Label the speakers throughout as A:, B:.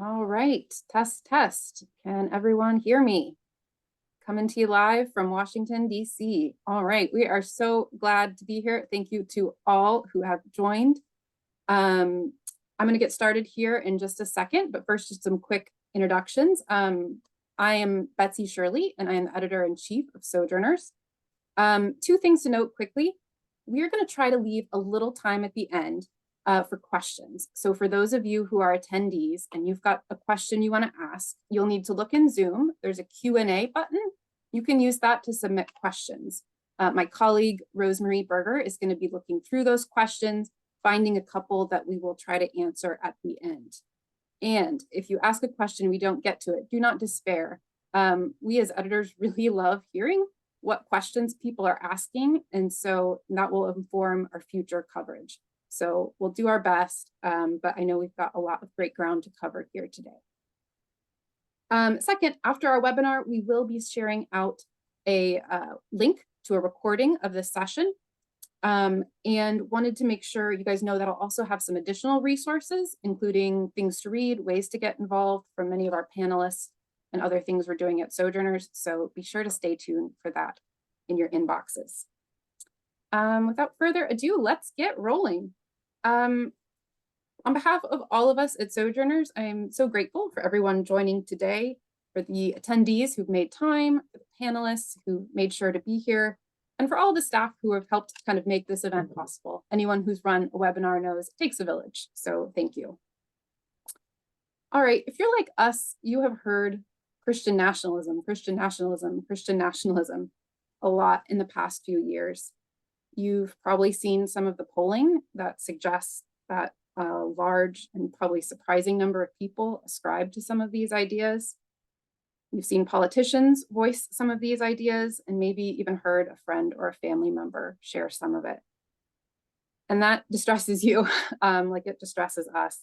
A: All right, test, test. Can everyone hear me? Coming to you live from Washington, D.C. All right, we are so glad to be here. Thank you to all who have joined. I'm going to get started here in just a second, but first, just some quick introductions. I am Betsy Shirley, and I am the editor-in-chief of Sojourners. Two things to note quickly. We are going to try to leave a little time at the end for questions. So for those of you who are attendees and you've got a question you want to ask, you'll need to look in Zoom. There's a Q&A button. You can use that to submit questions. My colleague, Rosemarie Berger, is going to be looking through those questions, finding a couple that we will try to answer at the end. And if you ask a question, we don't get to it, do not despair. We as editors really love hearing what questions people are asking, and so that will inform our future coverage. So we'll do our best, but I know we've got a lot of great ground to cover here today. Second, after our webinar, we will be sharing out a link to a recording of this session, and wanted to make sure you guys know that I'll also have some additional resources, including things to read, ways to get involved from many of our panelists, and other things we're doing at Sojourners. So be sure to stay tuned for that in your inboxes. Without further ado, let's get rolling. On behalf of all of us at Sojourners, I'm so grateful for everyone joining today, for the attendees who've made time, for the panelists who made sure to be here, and for all the staff who have helped kind of make this event possible. Anyone who's run a webinar knows it takes a village, so thank you. All right, if you're like us, you have heard Christian nationalism, Christian nationalism, Christian nationalism a lot in the past few years. You've probably seen some of the polling that suggests that a large and probably surprising number of people ascribe to some of these ideas. You've seen politicians voice some of these ideas and maybe even heard a friend or a family member share some of it. And that distresses you like it distresses us.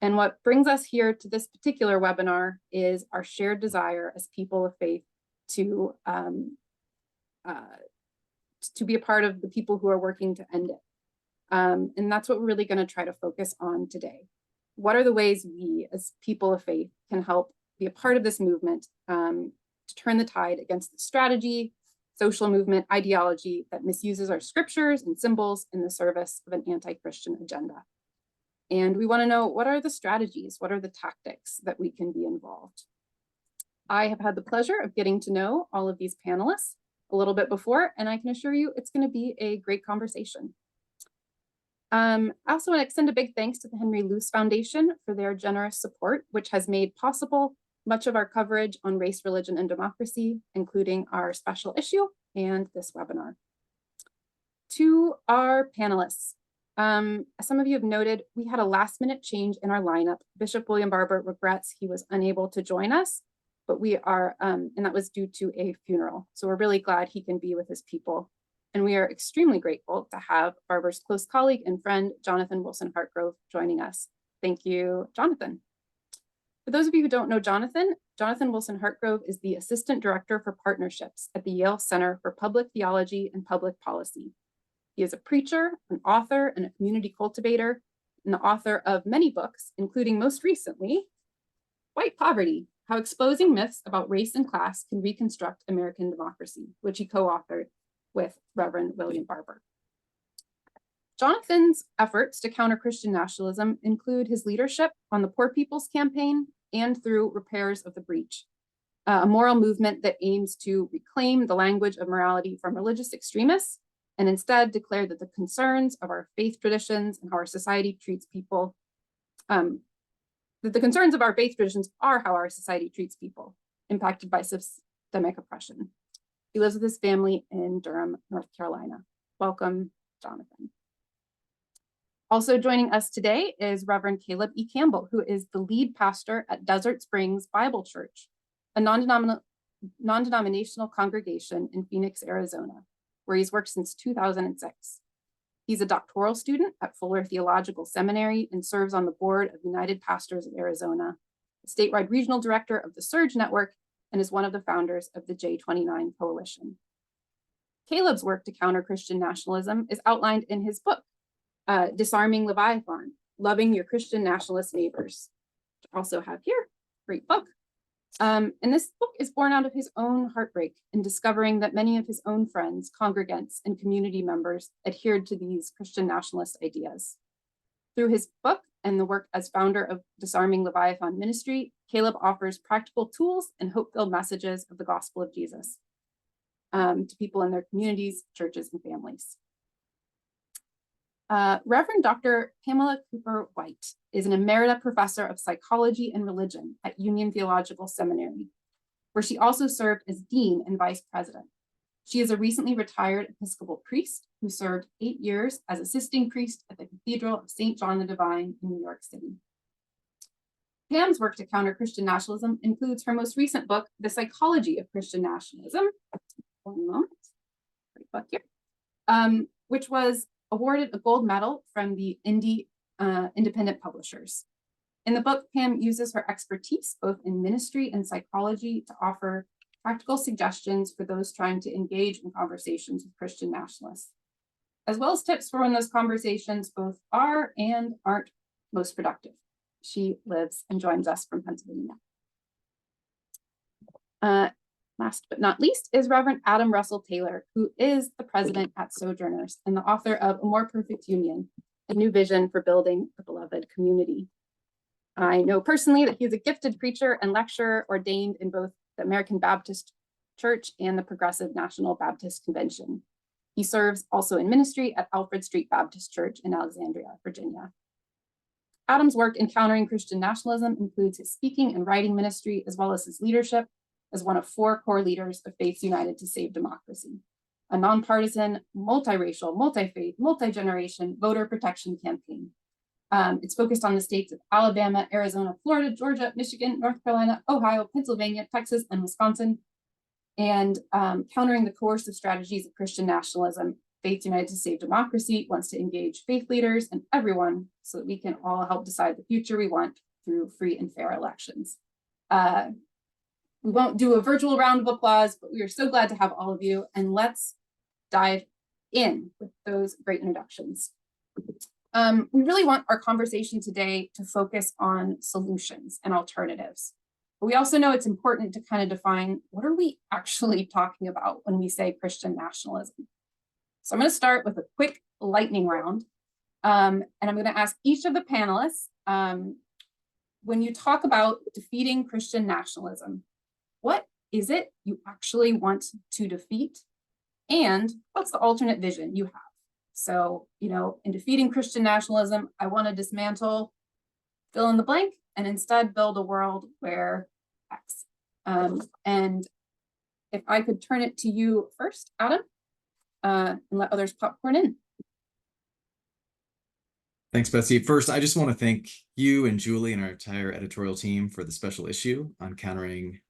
A: And what brings us here to this particular webinar is our shared desire as people of faith to be a part of the people who are working to end it. And that's what we're really going to try to focus on today. What are the ways we as people of faith can help be a part of this movement to turn the tide against the strategy, social movement, ideology that misuses our scriptures and symbols in the service of an anti-Christian agenda? And we want to know, what are the strategies? What are the tactics that we can be involved? I have had the pleasure of getting to know all of these panelists a little bit before, and I can assure you it's going to be a great conversation. I also want to extend a big thanks to the Henry Luce Foundation for their generous support, which has made possible much of our coverage on race, religion, and democracy, including our special issue and this webinar. To our panelists, as some of you have noted, we had a last-minute change in our lineup. Bishop William Barber regrets he was unable to join us, but we are, and that was due to a funeral. So we're really glad he can be with his people. And we are extremely grateful to have Barber's close colleague and friend, Jonathan Wilson-Hartgrove, joining us. Thank you, Jonathan. For those of you who don't know Jonathan, Jonathan Wilson-Hartgrove is the Assistant Director for Partnerships at the Yale Center for Public Theology and Public Policy. He is a preacher, an author, and a community cultivator, and the author of many books, including most recently, White Poverty: How Exposing Myths About Race and Class Can Reconstruct American Democracy, which he co-authored with Reverend William Barber. Jonathan's efforts to counter Christian nationalism include his leadership on the Poor People's Campaign and through Repairs of the Breach, a moral movement that aims to reclaim the language of morality from religious extremists and instead declare that the concerns of our faith traditions and how our society treats people, that the concerns of our faith traditions are how our society treats people impacted by systemic oppression. He lives with his family in Durham, North Carolina. Welcome, Jonathan. Also joining us today is Reverend Caleb E. Campbell, who is the lead pastor at Desert Springs Bible Church, a non-denominational congregation in Phoenix, Arizona, where he's worked since 2006. He's a doctoral student at Fuller Theological Seminary and serves on the board of United Pastors of Arizona, a statewide regional director of the Surge Network, and is one of the founders of the J29 Coalition. Caleb's work to counter Christian nationalism is outlined in his book, Disarming Leviathan, Loving Your Christian Nationalist Neighbors, which also have here, great book. And this book is born out of his own heartbreak in discovering that many of his own friends, congregants, and community members adhered to these Christian nationalist ideas. Through his book and the work as founder of Disarming Leviathan Ministry, Caleb offers practical tools and hope-filled messages of the gospel of Jesus to people in their communities, churches, and families. Reverend Dr. Pamela Cooper White is an emerita professor of psychology and religion at Union Theological Seminary, where she also served as dean and vice president. She is a recently retired Episcopal priest who served 8 years as assisting priest at the Cathedral of St. John the Divine in New York City. Pam's work to counter Christian nationalism includes her most recent book, The Psychology of Christian Nationalism. One moment, great book here, which was awarded a gold medal from the independent publishers. In the book, Pam uses her expertise both in ministry and psychology to offer practical suggestions for those trying to engage in conversations with Christian nationalists, as well as tips for when those conversations both are and aren't most productive. She lives and joins us from Pennsylvania. Last but not least is Reverend Adam Russell Taylor, who is the president at Sojourners and the author of A More Perfect Union, a new vision for building a beloved community. I know personally that he's a gifted preacher and lecturer ordained in both the American Baptist Church and the Progressive National Baptist Convention. He serves also in ministry at Alfred Street Baptist Church in Alexandria, Virginia. Adam's work in countering Christian nationalism includes his speaking and writing ministry, as well as his leadership as one of 4 core leaders of Faiths United to Save Democracy, a nonpartisan, multiracial, multi-faith, multi-generation voter protection campaign. It's focused on the states of Alabama, Arizona, Florida, Georgia, Michigan, North Carolina, Ohio, Pennsylvania, Texas, and Wisconsin. And countering the coercive strategies of Christian nationalism, Faiths United to Save Democracy wants to engage faith leaders and everyone so that we can all help decide the future we want through free and fair elections. We won't do a virtual round of applause, but we are so glad to have all of you. And let's dive in with those great introductions. We really want our conversation today to focus on solutions and alternatives. But we also know it's important to kind of define what are we actually talking about when we say Christian nationalism. So I'm going to start with a quick lightning round. And I'm going to ask each of the panelists, when you talk about defeating Christian nationalism, what is it you actually want to defeat? And what's the alternate vision you have? So, in defeating Christian nationalism, I want to dismantle, fill in the blank, and instead build a world where X. And if I could turn it to you first, Adam, and let others popcorn in.
B: Thanks, Betsy. First, I just want to thank you and Julie and our entire editorial team for the special issue on countering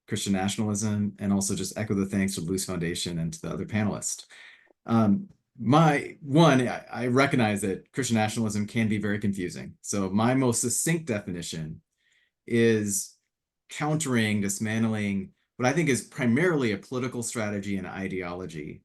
B: Christian nationalism, and also just echo the thanks to the Luce Foundation and to the other panelists. I recognize that Christian nationalism can be very confusing. So my most succinct definition is countering, dismantling what I think is primarily a political strategy and ideology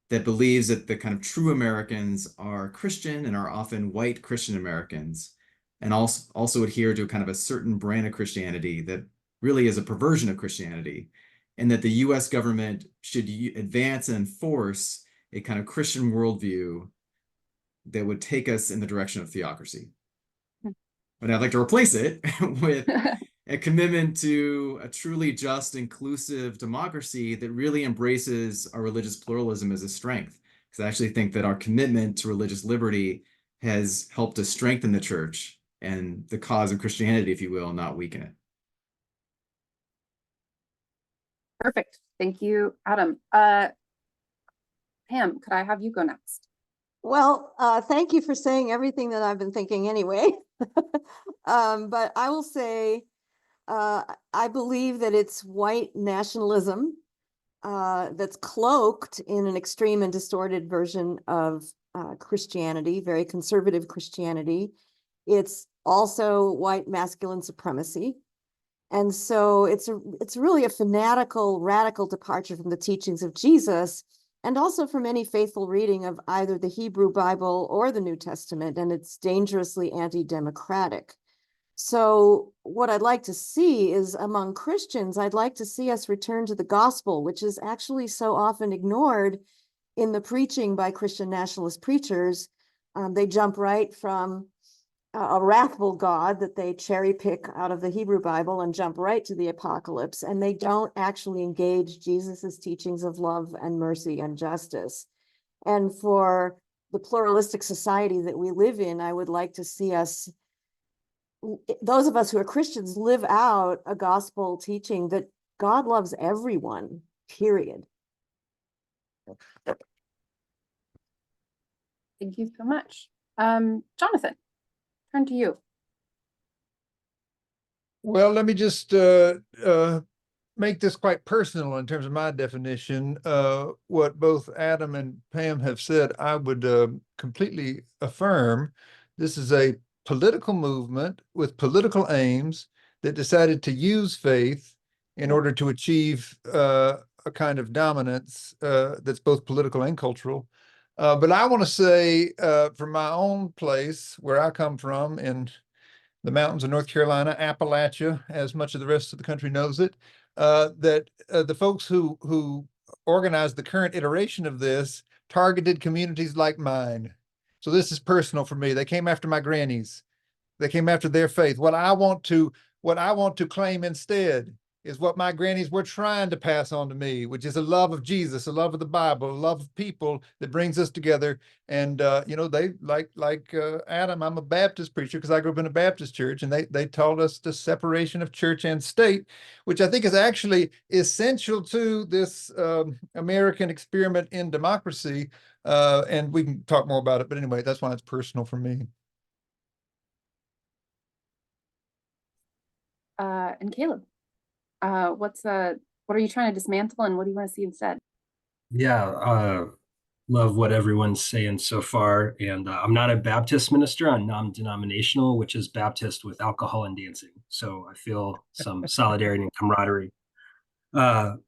B: that believes that the kind of true Americans are Christian and are often white Christian Americans, and also adhere to kind of a certain brand of Christianity that really is a perversion of Christianity, and that the US government should advance and enforce a kind of Christian worldview that would take us in the direction of theocracy. But I'd like to replace it with a commitment to a truly just, inclusive democracy that really embraces our religious pluralism as a strength. Because I actually think that our commitment to religious liberty has helped to strengthen the church and the cause of Christianity, if you will, not weaken it.
A: Perfect. Thank you, Adam. Pam, could I have you go next?
C: Well, thank you for saying everything that I've been thinking anyway. But I will say, I believe that it's white nationalism that's cloaked in an extreme and distorted version of Christianity, very conservative Christianity. It's also white masculine supremacy. And so it's really a fanatical, radical departure from the teachings of Jesus, and also from any faithful reading of either the Hebrew Bible or the New Testament, and it's dangerously anti-democratic. So what I'd like to see is among Christians, I'd like to see us return to the gospel, which is actually so often ignored in the preaching by Christian nationalist preachers. They jump right from a wrathful God that they cherry pick out of the Hebrew Bible and jump right to the apocalypse. And they don't actually engage Jesus's teachings of love and mercy and justice. And for the pluralistic society that we live in, I would like to see us, those of us who are Christians, live out a gospel teaching that God loves everyone, period.
A: Thank you so much. Jonathan, turn to you.
D: Well, let me just make this quite personal in terms of my definition. What both Adam and Pam have said, I would completely affirm. This is a political movement with political aims that decided to use faith in order to achieve a kind of dominance that's both political and cultural. But I want to say, from my own place, where I come from in the mountains of North Carolina, Appalachia, as much of the rest of the country knows it, that the folks who organized the current iteration of this targeted communities like mine. So this is personal for me. They came after my grannies. They came after their faith. What I want to claim instead is what my grannies were trying to pass on to me, which is a love of Jesus, a love of the Bible, a love of people that brings us together. And they like Adam. I'm a Baptist preacher because I grew up in a Baptist church, and they taught us the separation of church and state, which I think is actually essential to this American experiment in democracy. And we can talk more about it. But anyway, that's why it's personal for me.
A: And Caleb, what are you trying to dismantle, and what do you want to see instead?
E: Yeah, love what everyone's saying so far. And I'm not a Baptist minister. I'm non-denominational, which is Baptist with alcohol and dancing. So I feel some solidarity and camaraderie.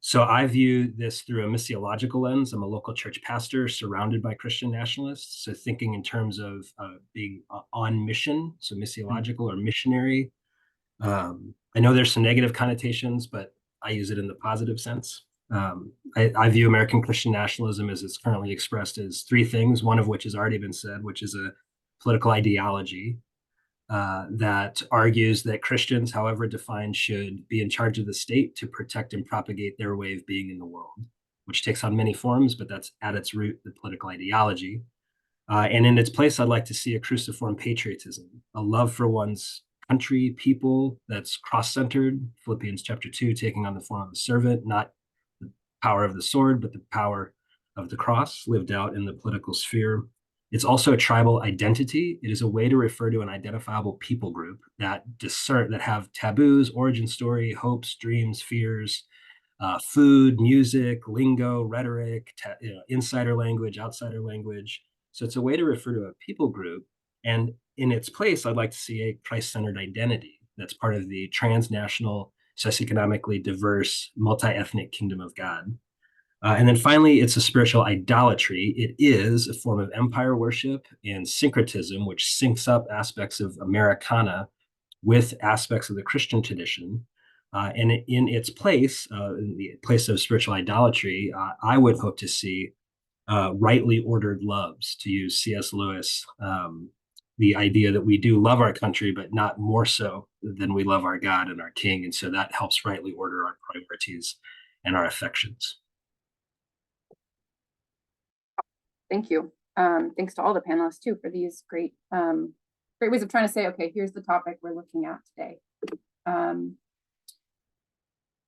E: So I view this through a missiological lens. I'm a local church pastor surrounded by Christian nationalists. So thinking in terms of being on mission, so missiological or missionary. I know there's some negative connotations, but I use it in the positive sense. I view American Christian nationalism as it's currently expressed as three things, one of which has already been said, which is a political ideology that argues that Christians, however defined, should be in charge of the state to protect and propagate their way of being in the world, which takes on many forms, but that's at its root the political ideology. And in its place, I'd like to see a cruciform patriotism, a love for one's country, people that's cross-centered. Philippians chapter 2, taking on the form of a servant, not the power of the sword, but the power of the cross lived out in the political sphere. It's also a tribal identity. It is a way to refer to an identifiable people group that have taboos, origin story, hopes, dreams, fears, food, music, lingo, rhetoric, insider language, outsider language. So it's a way to refer to a people group. And in its place, I'd like to see a Christ-centered identity that's part of the transnational, socioeconomically diverse, multi-ethnic kingdom of God. And then finally, it's a spiritual idolatry. It is a form of empire worship and syncretism, which syncs up aspects of Americana with aspects of the Christian tradition. And in its place, in the place of spiritual idolatry, I would hope to see rightly ordered loves, to use C.S. Lewis, the idea that we do love our country, but not more so than we love our God and our King. And so that helps rightly order our priorities and our affections.
A: Thank you. Thanks to all the panelists too for these great ways of trying to say, okay, here's the topic we're looking at today.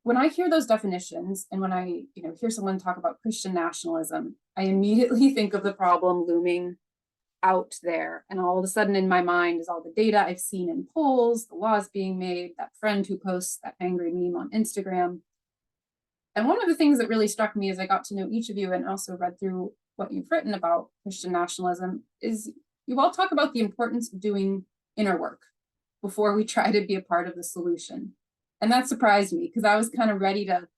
A: When I hear those definitions, and when I hear someone talk about Christian nationalism, I immediately think of the problem looming out there. And all of a sudden in my mind is all the data I've seen in polls, the laws being made, that friend who posts that angry meme on Instagram. And one of the things that really struck me as I got to know each of you and also read through what you've written about Christian nationalism is you all talk about the importance of doing inner work before we try to be a part of the solution. And that surprised me because I was kind of ready to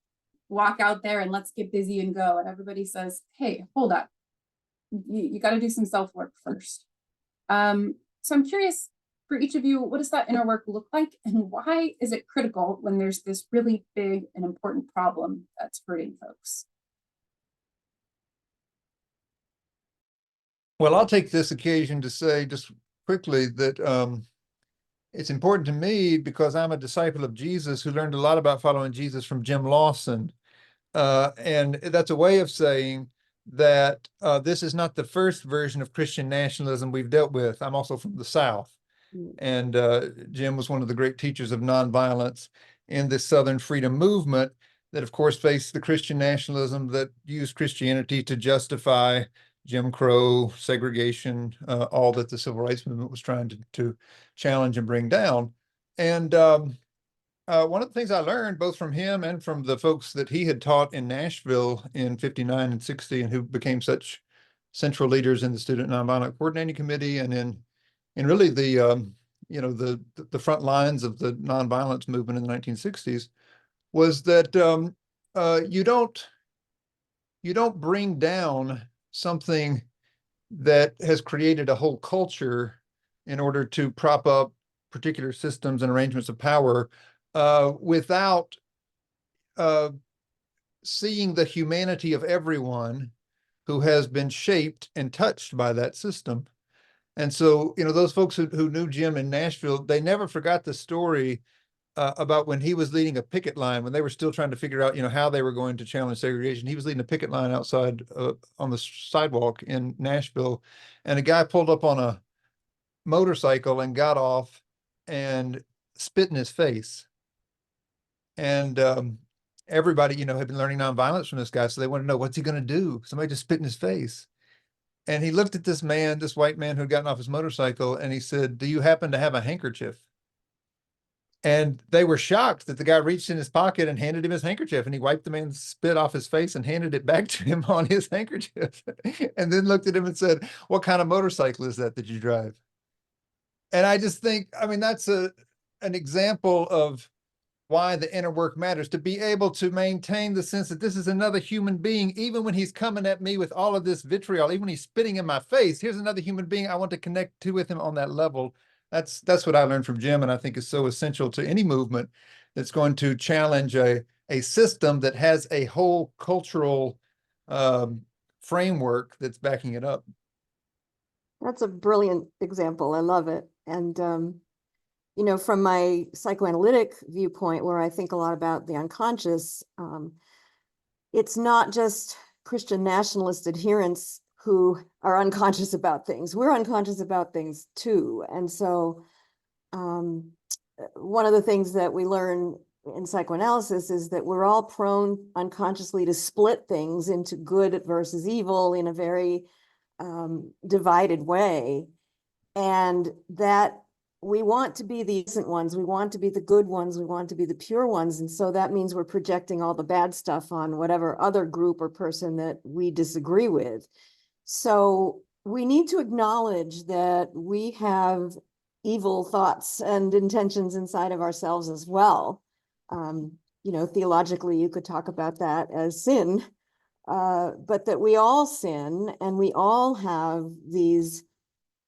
A: walk out there and let's get busy and go. And everybody says, hey, hold up. You got to do some self-work first. So I'm curious, for each of you, what does that inner work look like, and why is it critical when there's this really big and important problem that's hurting folks?
D: Well, I'll take this occasion to say just quickly that it's important to me because I'm a disciple of Jesus who learned a lot about following Jesus from Jim Lawson. And that's a way of saying that this is not the first version of Christian nationalism we've dealt with. I'm also from the South. And Jim was one of the great teachers of nonviolence in this Southern freedom movement that, of course, faced the Christian nationalism that used Christianity to justify Jim Crow, segregation, all that the civil rights movement was trying to challenge and bring down. And one of the things I learned both from him and from the folks that he had taught in Nashville in 59 and 60 and who became such central leaders in the Student Nonviolent Coordinating Committee and in really the the front lines of the nonviolence movement in the 1960s was that you don't bring down something that has created a whole culture in order to prop up particular systems and arrangements of power without seeing the humanity of everyone who has been shaped and touched by that system. And so, those folks who knew Jim in Nashville, they never forgot the story about when he was leading a picket line, when they were still trying to figure out, how they were going to challenge segregation. He was leading a picket line outside on the sidewalk in Nashville, and a guy pulled up on a motorcycle and got off and spit in his face. And everybody, had been learning nonviolence from this guy, so they wanted to know, what's he going to do? Somebody just spit in his face. And he looked at this man, this white man who had gotten off his motorcycle, and he said, "Do you happen to have a handkerchief?" And they were shocked that the guy reached in his pocket and handed him his handkerchief, and he wiped the man's spit off his face and handed it back to him on his handkerchief, and then looked at him and said, "What kind of motorcycle is that you drive?" And I just think, that's an example of why the inner work matters, to be able to maintain the sense that this is another human being, even when he's coming at me with all of this vitriol, even when he's spitting in my face, here's another human being I want to connect to with him on that level. That's what I learned from Jim, and I think is so essential to any movement that's going to challenge a system that has a whole cultural framework that's backing it up.
C: That's a brilliant example. I love it. And from my psychoanalytic viewpoint, where I think a lot about the unconscious, it's not just Christian nationalist adherents who are unconscious about things. We're unconscious about things too. And so one of the things that we learn in psychoanalysis is that we're all prone unconsciously to split things into good versus evil in a very divided way. And that we want to be the innocent ones, we want to be the good ones, we want to be the pure ones. And so that means we're projecting all the bad stuff on whatever other group or person that we disagree with. So we need to acknowledge that we have evil thoughts and intentions inside of ourselves as well. Theologically, you could talk about that as sin, but that we all sin and we all have these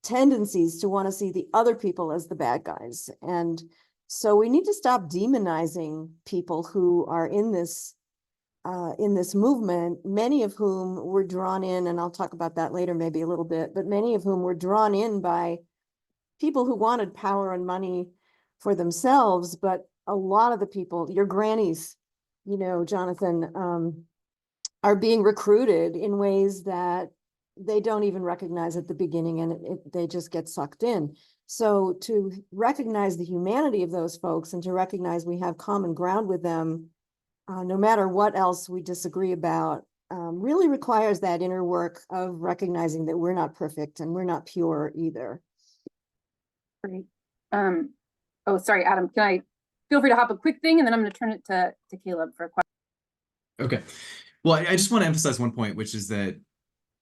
C: tendencies to want to see the other people as the bad guys. And so we need to stop demonizing people who are in this movement, many of whom were drawn in, and I'll talk about that later maybe a little bit, but many of whom were drawn in by people who wanted power and money for themselves. But a lot of the people, your grannies, Jonathan, are being recruited in ways that they don't even recognize at the beginning, and they just get sucked in. So to recognize the humanity of those folks and to recognize we have common ground with them, no matter what else we disagree about, really requires that inner work of recognizing that we're not perfect and we're not pure either.
A: Great. Oh, sorry, Adam, can I feel free to hop a quick thing, and then I'm going to turn it to Caleb for a question. Okay.
B: Well, I just want to emphasize one point, which is that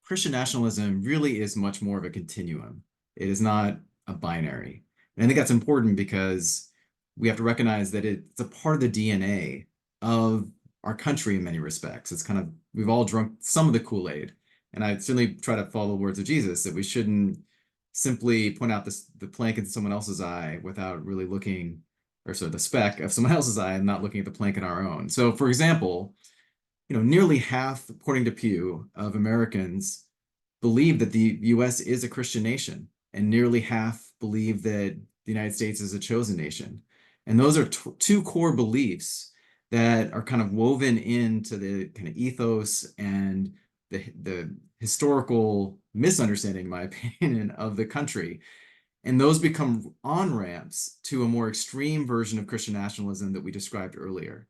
B: Christian nationalism really is much more of a continuum. It is not a binary. And I think that's important because we have to recognize that it's a part of the DNA of our country in many respects. It's kind of, we've all drunk some of the Kool-Aid. And I certainly try to follow the words of Jesus that we shouldn't simply point out the plank in someone else's eye without really looking, or sorry, the speck of someone else's eye and not looking at the plank in our own. So for example, nearly half, according to Pew, of Americans believe that the US is a Christian nation, and nearly half believe that the United States is a chosen nation. And those are two core beliefs that are kind of woven into the kind of ethos and the historical misunderstanding, in my opinion, of the country. And those become on-ramps to a more extreme version of Christian nationalism that we described earlier.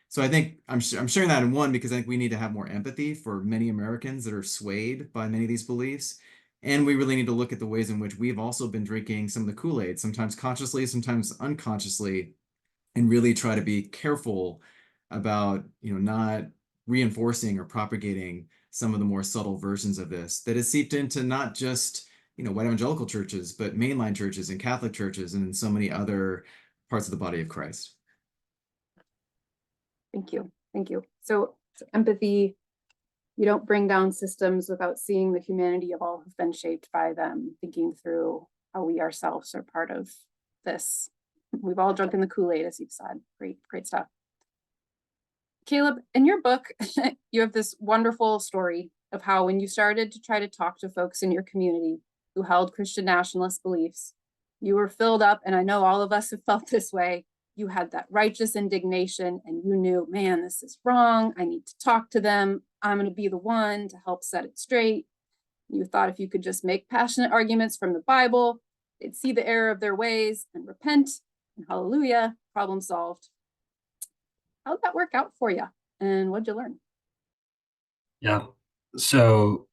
B: So I think I'm sharing that in one because I think we need to have more empathy for many Americans that are swayed by many of these beliefs. And we really need to look at the ways in which we've also been drinking some of the Kool-Aid, sometimes consciously, sometimes unconsciously, and really try to be careful about, not reinforcing or propagating some of the more subtle versions of this that has seeped into not just, white evangelical churches, but mainline churches and Catholic churches and in so many other parts of the body of Christ.
A: Thank you. Thank you. So empathy, you don't bring down systems without seeing the humanity of all who've been shaped by them, thinking through how we ourselves are part of this. We've all drunk in the Kool-Aid, as you've said. Great, great stuff. Caleb, in your book, you have this wonderful story of how when you started to try to talk to folks in your community who held Christian nationalist beliefs, you were filled up, and I know all of us have felt this way. You had that righteous indignation and you knew, man, this is wrong. I need to talk to them. I'm going to be the one to help set it straight. You thought if you could just make passionate arguments from the Bible, they'd see the error of their ways and repent, and hallelujah, problem solved. How'd that work out for you? And what'd you learn?
E: Yeah. So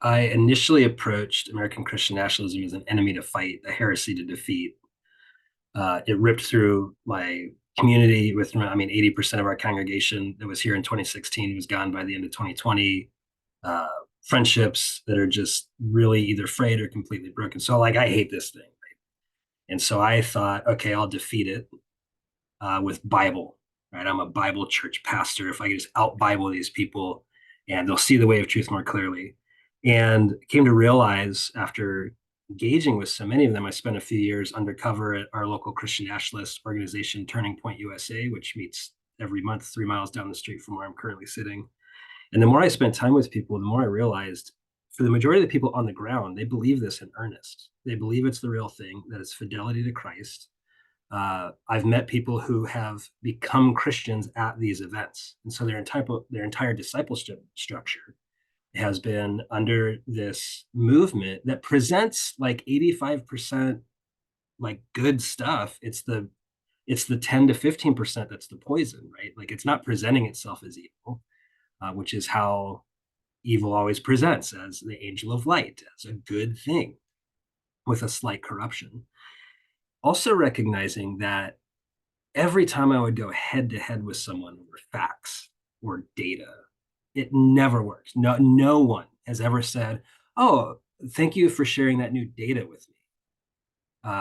E: I initially approached American Christian nationalism as an enemy to fight, a heresy to defeat. It ripped through my community with, 80% of our congregation that was here in 2016 was gone by the end of 2020. Friendships that are just really either frayed or completely broken. So I hate this thing. Right? And so I thought, okay, I'll defeat it with Bible, right? I'm a Bible church pastor. If I could just out Bible these people and they'll see the way of truth more clearly. And came to realize after engaging with so many of them, I spent a few years undercover at our local Christian nationalist organization, Turning Point USA, which meets every month 3 miles down the street from where I'm currently sitting. And the more I spent time with people, the more I realized for the majority of the people on the ground, they believe this in earnest. They believe it's the real thing, that it's fidelity to Christ. I've met people who have become Christians at these events. And so their entire discipleship structure has been under this movement that presents like 85% like good stuff. It's the 10 to 15% that's the poison, right? Like it's not presenting itself as evil, which is how evil always presents, as the angel of light, as a good thing with a slight corruption. Also recognizing that every time I would go head to head with someone over facts or data, it never works. No one has ever said, oh, thank you for sharing that new data with me.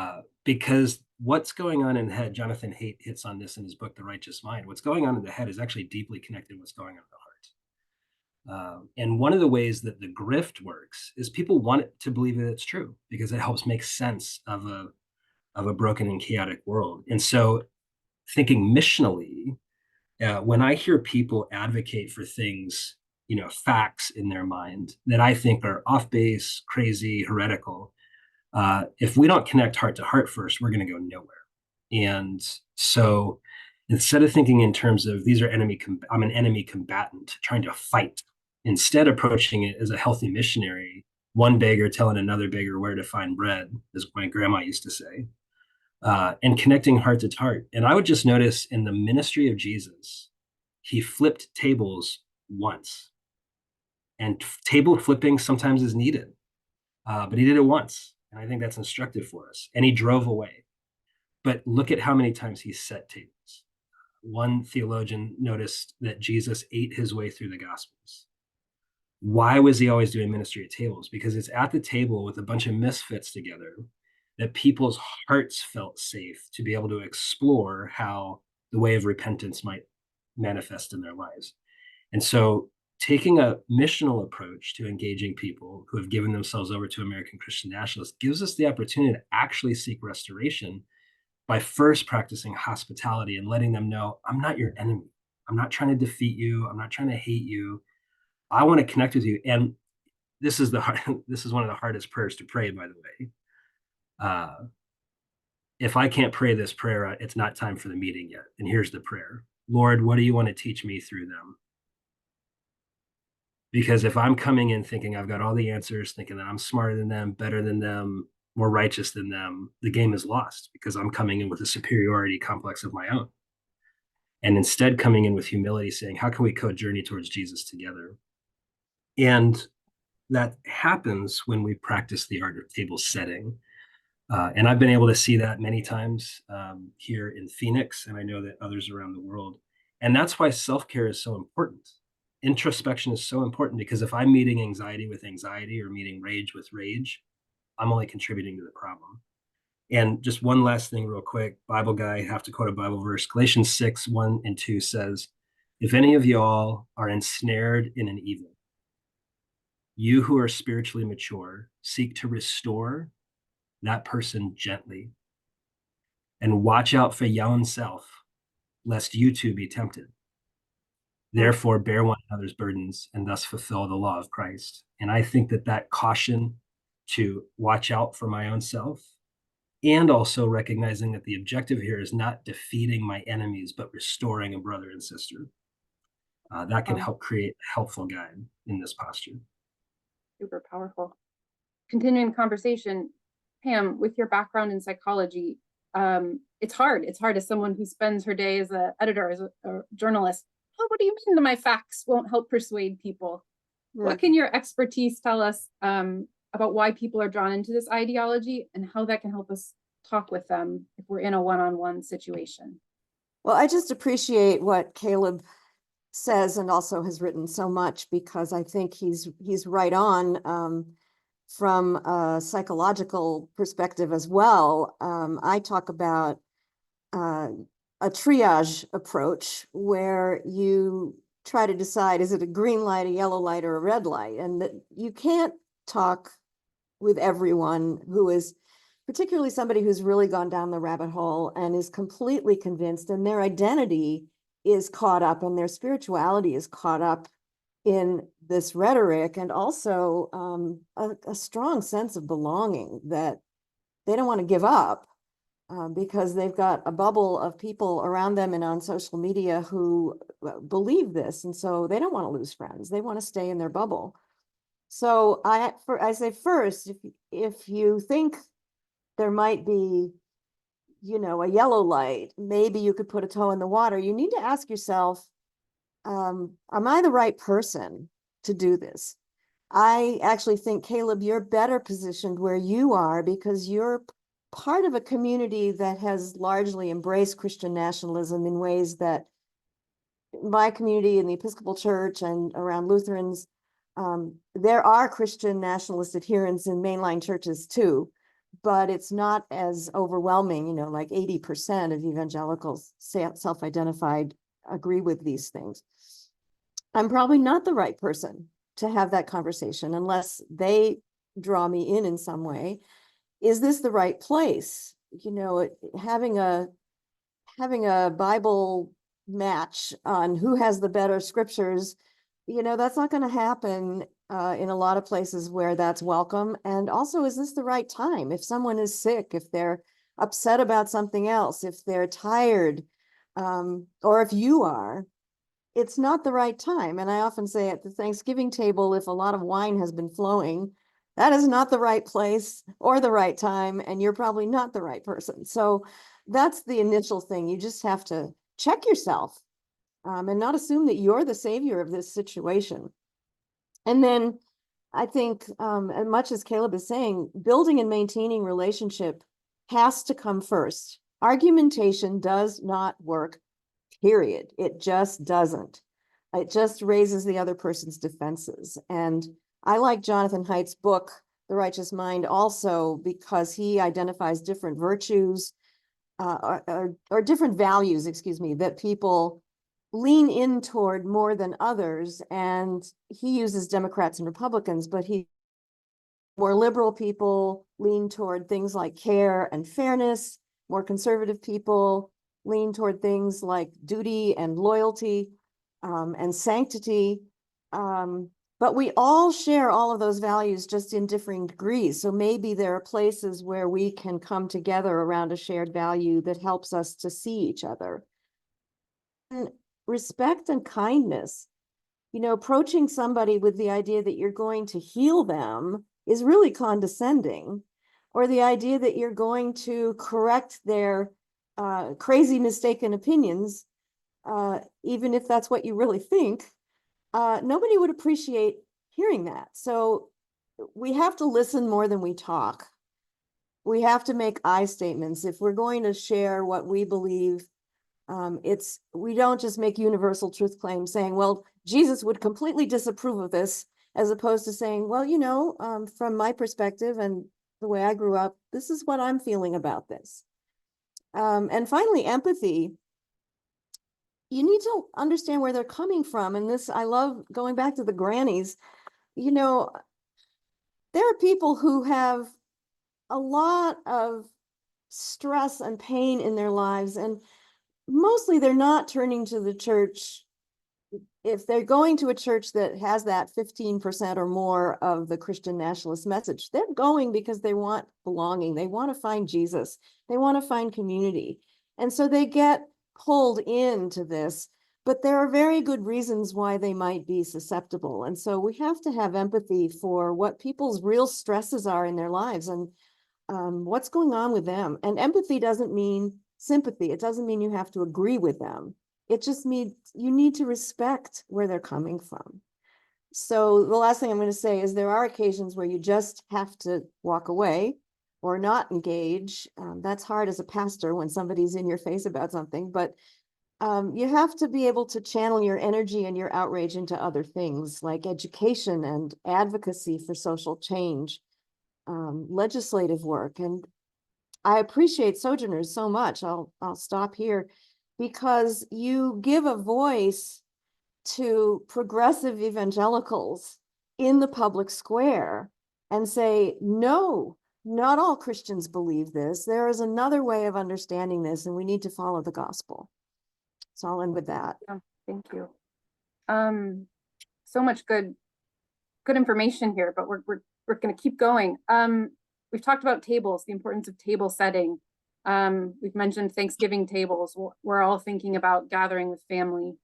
E: Because what's going on in the head, Jonathan Haidt hits on this in his book, The Righteous Mind. What's going on in the head is actually deeply connected to what's going on in the heart. And one of the ways that the grift works is people want it to believe that it's true because it helps make sense of a broken and chaotic world. And so thinking missionally, when I hear people advocate for things, facts in their mind that I think are off base, crazy, heretical, if we don't connect heart to heart first, we're going to go nowhere. And so instead of thinking in terms of I'm an enemy combatant trying to fight, instead approaching it as a healthy missionary, one beggar telling another beggar where to find bread, as my grandma used to say. And connecting heart to heart. And I would just notice in the ministry of Jesus, he flipped tables once. And table flipping sometimes is needed, but he did it once. And I think that's instructive for us. And he drove away. But look at how many times he set tables. One theologian noticed that Jesus ate his way through the Gospels. Why was he always doing ministry at tables? Because it's at the table with a bunch of misfits together that people's hearts felt safe to be able to explore how the way of repentance might manifest in their lives. And so taking a missional approach to engaging people who have given themselves over to American Christian nationalists gives us the opportunity to actually seek restoration by first practicing hospitality and letting them know, I'm not your enemy. I'm not trying to defeat you. I'm not trying to hate you. I want to connect with you. And this is this is one of the hardest prayers to pray, by the way. If I can't pray this prayer, it's not time for the meeting yet. And here's the prayer. Lord, what do you want to teach me through them? Because if I'm coming in thinking I've got all the answers, thinking that I'm smarter than them, better than them, more righteous than them, the game is lost because I'm coming in with a superiority complex of my own. And instead coming in with humility, saying, how can we co-journey towards Jesus together? And that happens when we practice the art of table setting. And I've been able to see that many times here in Phoenix, and I know that others around the world. And that's why self-care is so important. Introspection is so important, because if I'm meeting anxiety with anxiety or meeting rage with rage, I'm only contributing to the problem. And just one last thing real quick, Bible guy, have to quote a Bible verse. Galatians 6:1-2 says, if any of y'all are ensnared in an evil, you who are spiritually mature, seek to restore that person gently, and watch out for your own self, lest you too be tempted. Therefore, bear one another's burdens and thus fulfill the law of Christ. And I think that caution to watch out for my own self, and also recognizing that the objective here is not defeating my enemies, but restoring a brother and sister. That can help create a helpful guide in this posture.
A: Super powerful. Continuing the conversation, Pam, with your background in psychology, it's hard. It's hard as someone who spends her day as an editor, as a journalist. Oh, what do you mean that my facts won't help persuade people? Right. What can your expertise tell us about why people are drawn into this ideology and how that can help us talk with them if we're in a one-on-one situation?
C: Well, I just appreciate what Caleb says and also has written so much, because I think he's right on from a psychological perspective as well. I talk about a triage approach where you try to decide, is it a green light, a yellow light, or a red light? And that you can't talk with everyone who is, particularly somebody who's really gone down the rabbit hole and is completely convinced, and their identity is caught up and their spirituality is caught up in this rhetoric, and also a strong sense of belonging that they don't want to give up. Because they've got a bubble of people around them and on social media who believe this. And so they don't want to lose friends. They want to stay in their bubble. So I say first, if you think there might be, a yellow light, maybe you could put a toe in the water. You need to ask yourself, am I the right person to do this? I actually think, Caleb, you're better positioned where you are because you're part of a community that has largely embraced Christian nationalism in ways that my community in the Episcopal Church and around Lutherans, there are Christian nationalist adherents in mainline churches too, but it's not as overwhelming, like 80% of evangelicals self-identified agree with these things. I'm probably not the right person to have that conversation unless they draw me in some way. Is this the right place? Having a Bible match on who has the better scriptures, that's not going to happen in a lot of places where that's welcome. And also, is this the right time? If someone is sick, if they're upset about something else, if they're tired, or if you are, it's not the right time. And I often say at the Thanksgiving table, if a lot of wine has been flowing, that is not the right place or the right time, and you're probably not the right person. So that's the initial thing. You just have to check yourself and not assume that you're the savior of this situation. And then I think, as much as Caleb is saying, building and maintaining relationship has to come first. Argumentation does not work, period. It just doesn't. It just raises the other person's defenses. And I like Jonathan Haidt's book, The Righteous Mind, also because he identifies different virtues or different values, that people lean in toward more than others. And he uses Democrats and Republicans, but more liberal people lean toward things like care and fairness. More conservative people lean toward things like duty and loyalty and sanctity. But we all share all of those values, just in differing degrees. So maybe there are places where we can come together around a shared value that helps us to see each other. And respect and kindness, approaching somebody with the idea that you're going to heal them is really condescending, or the idea that you're going to correct their crazy mistaken opinions, even if that's what you really think, nobody would appreciate hearing that. So we have to listen more than we talk. We have to make I statements. If we're going to share what we believe, we don't just make universal truth claims saying, well, Jesus would completely disapprove of this, as opposed to saying, well, from my perspective and the way I grew up, this is what I'm feeling about this. And finally, empathy. You need to understand where they're coming from. And this, I love going back to the grannies. There are people who have a lot of stress and pain in their lives, and mostly they're not turning to the church. If they're going to a church that has that 15% or more of the Christian nationalist message, they're going because they want belonging. They want to find Jesus. They want to find community. And so they get pulled into this, but there are very good reasons why they might be susceptible. And so we have to have empathy for what people's real stresses are in their lives and what's going on with them. And empathy doesn't mean sympathy. It doesn't mean you have to agree with them. It just means you need to respect where they're coming from. So the last thing I'm going to say is there are occasions where you just have to walk away or not engage. That's hard as a pastor when somebody's in your face about something, but you have to be able to channel your energy and your outrage into other things like education and advocacy for social change, legislative work. And I appreciate Sojourners so much. I'll stop here, because you give a voice to progressive evangelicals in the public square and say, no, not all Christians believe this. There is another way of understanding this, and we need to follow the gospel. So I'll end with that.
A: Yeah, thank you. So much good information here, but we're going to keep going. We've talked about tables, the importance of table setting. We've mentioned Thanksgiving tables. We're all thinking about gathering with family.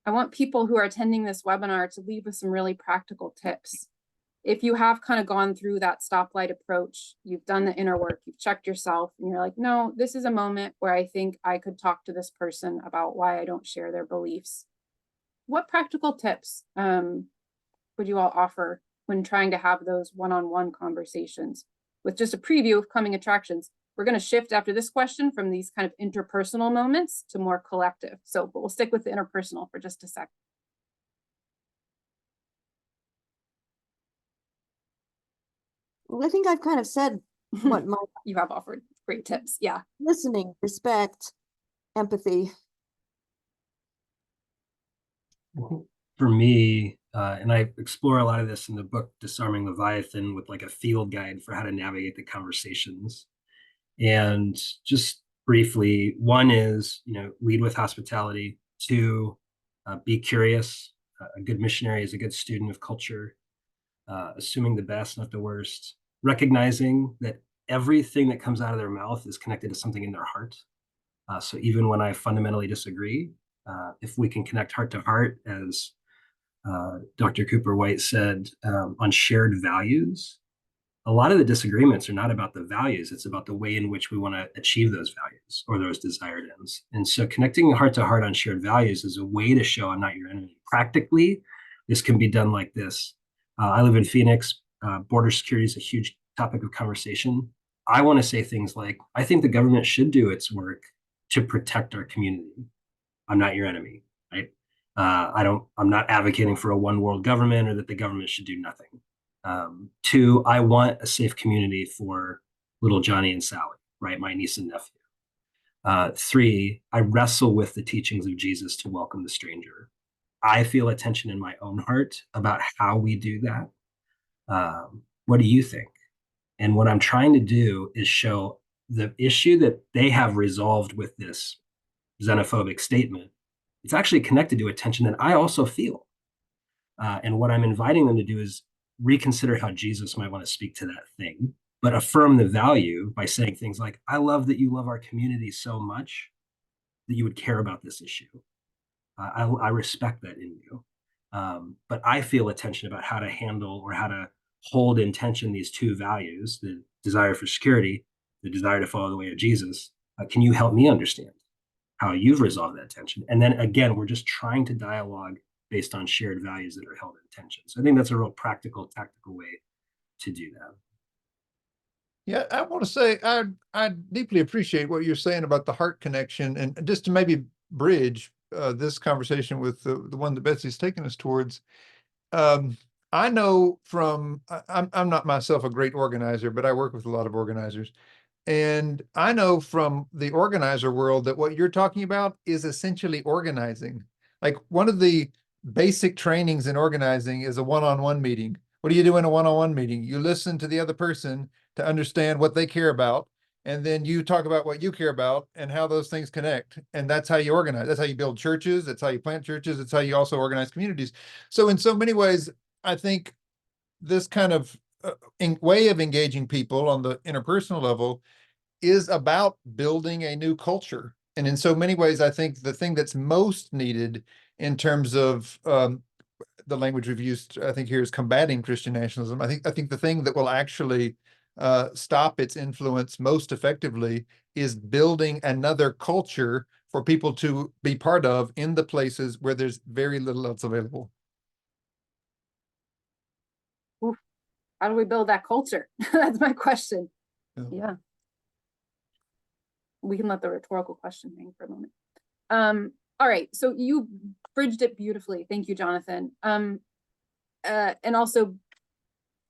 A: I want people who are attending this webinar to leave with some really practical tips. If you have kind of gone through that stoplight approach, you've done the inner work, you've checked yourself, and you're like, no, this is a moment where I think I could talk to this person about why I don't share their beliefs. What practical tips would you all offer when trying to have those one-on-one conversations? With just a preview of coming attractions, we're going to shift after this question from these kind of interpersonal moments to more collective. But we'll stick with the interpersonal for just a sec.
C: Well, I think I've kind of said what
A: you have offered. Great tips. Yeah.
C: Listening, respect, empathy.
E: For me, and I explore a lot of this in the book Disarming Leviathan, with like a field guide for how to navigate the conversations. And just briefly, one is, lead with hospitality. Two, be curious. A good missionary is a good student of culture. Assuming the best, not the worst. Recognizing that everything that comes out of their mouth is connected to something in their heart. So even when I fundamentally disagree, if we can connect heart to heart, as Dr. Cooper White said, on shared values, a lot of the disagreements are not about the values. It's about the way in which we want to achieve those values or those desired ends. And so connecting heart to heart on shared values is a way to show I'm not your enemy. Practically, this can be done like this. I live in Phoenix. Border security is a huge topic of conversation. I want to say things like, I think the government should do its work to protect our community. I'm not your enemy, right? I'm not advocating for a one world government or that the government should do nothing. Two, I want a safe community for little Johnny and Sally, right? My niece and nephew. 3, I wrestle with the teachings of Jesus to welcome the stranger. I feel a tension in my own heart about how we do that. What do you think? And what I'm trying to do is show the issue that they have resolved with this xenophobic statement. It's actually connected to a tension that I also feel. And what I'm inviting them to do is reconsider how Jesus might want to speak to that thing, but affirm the value by saying things like, I love that you love our community so much that you would care about this issue. I respect that in you. But I feel a tension about how to handle or how to hold in tension these two values, the desire for security, the desire to follow the way of Jesus. Can you help me understand how you've resolved that tension? And then again, we're just trying to dialogue based on shared values that are held in tension. So I think that's a real practical, tactical way to do that.
D: Yeah, I want to say I deeply appreciate what you're saying about the heart connection, and just to maybe bridge this conversation with the one that Betsy's taken us towards. I know from I'm not myself a great organizer, but I work with a lot of organizers, and I know from the organizer world that what you're talking about is essentially organizing. Like, one of the basic trainings in organizing is a one-on-one meeting. What do you do in a one-on-one meeting? You listen to the other person to understand what they care about, and then you talk about what you care about and how those things connect. And that's how you organize. That's how you build churches. That's how you plant churches. It's how you also organize communities. So in so many ways, I think this kind of way of engaging people on the interpersonal level is about building a new culture. And in so many ways, I think the thing that's most needed in terms of the language we've used, I think, here is combating Christian nationalism. I think the thing that will actually stop its influence most effectively is building another culture for people to be part of in the places where there's very little else available.
A: Oof. How do we build that culture? That's my question. Yeah. We can let the rhetorical question hang for a moment. All right, so you bridged it beautifully. Thank you, Jonathan. And also,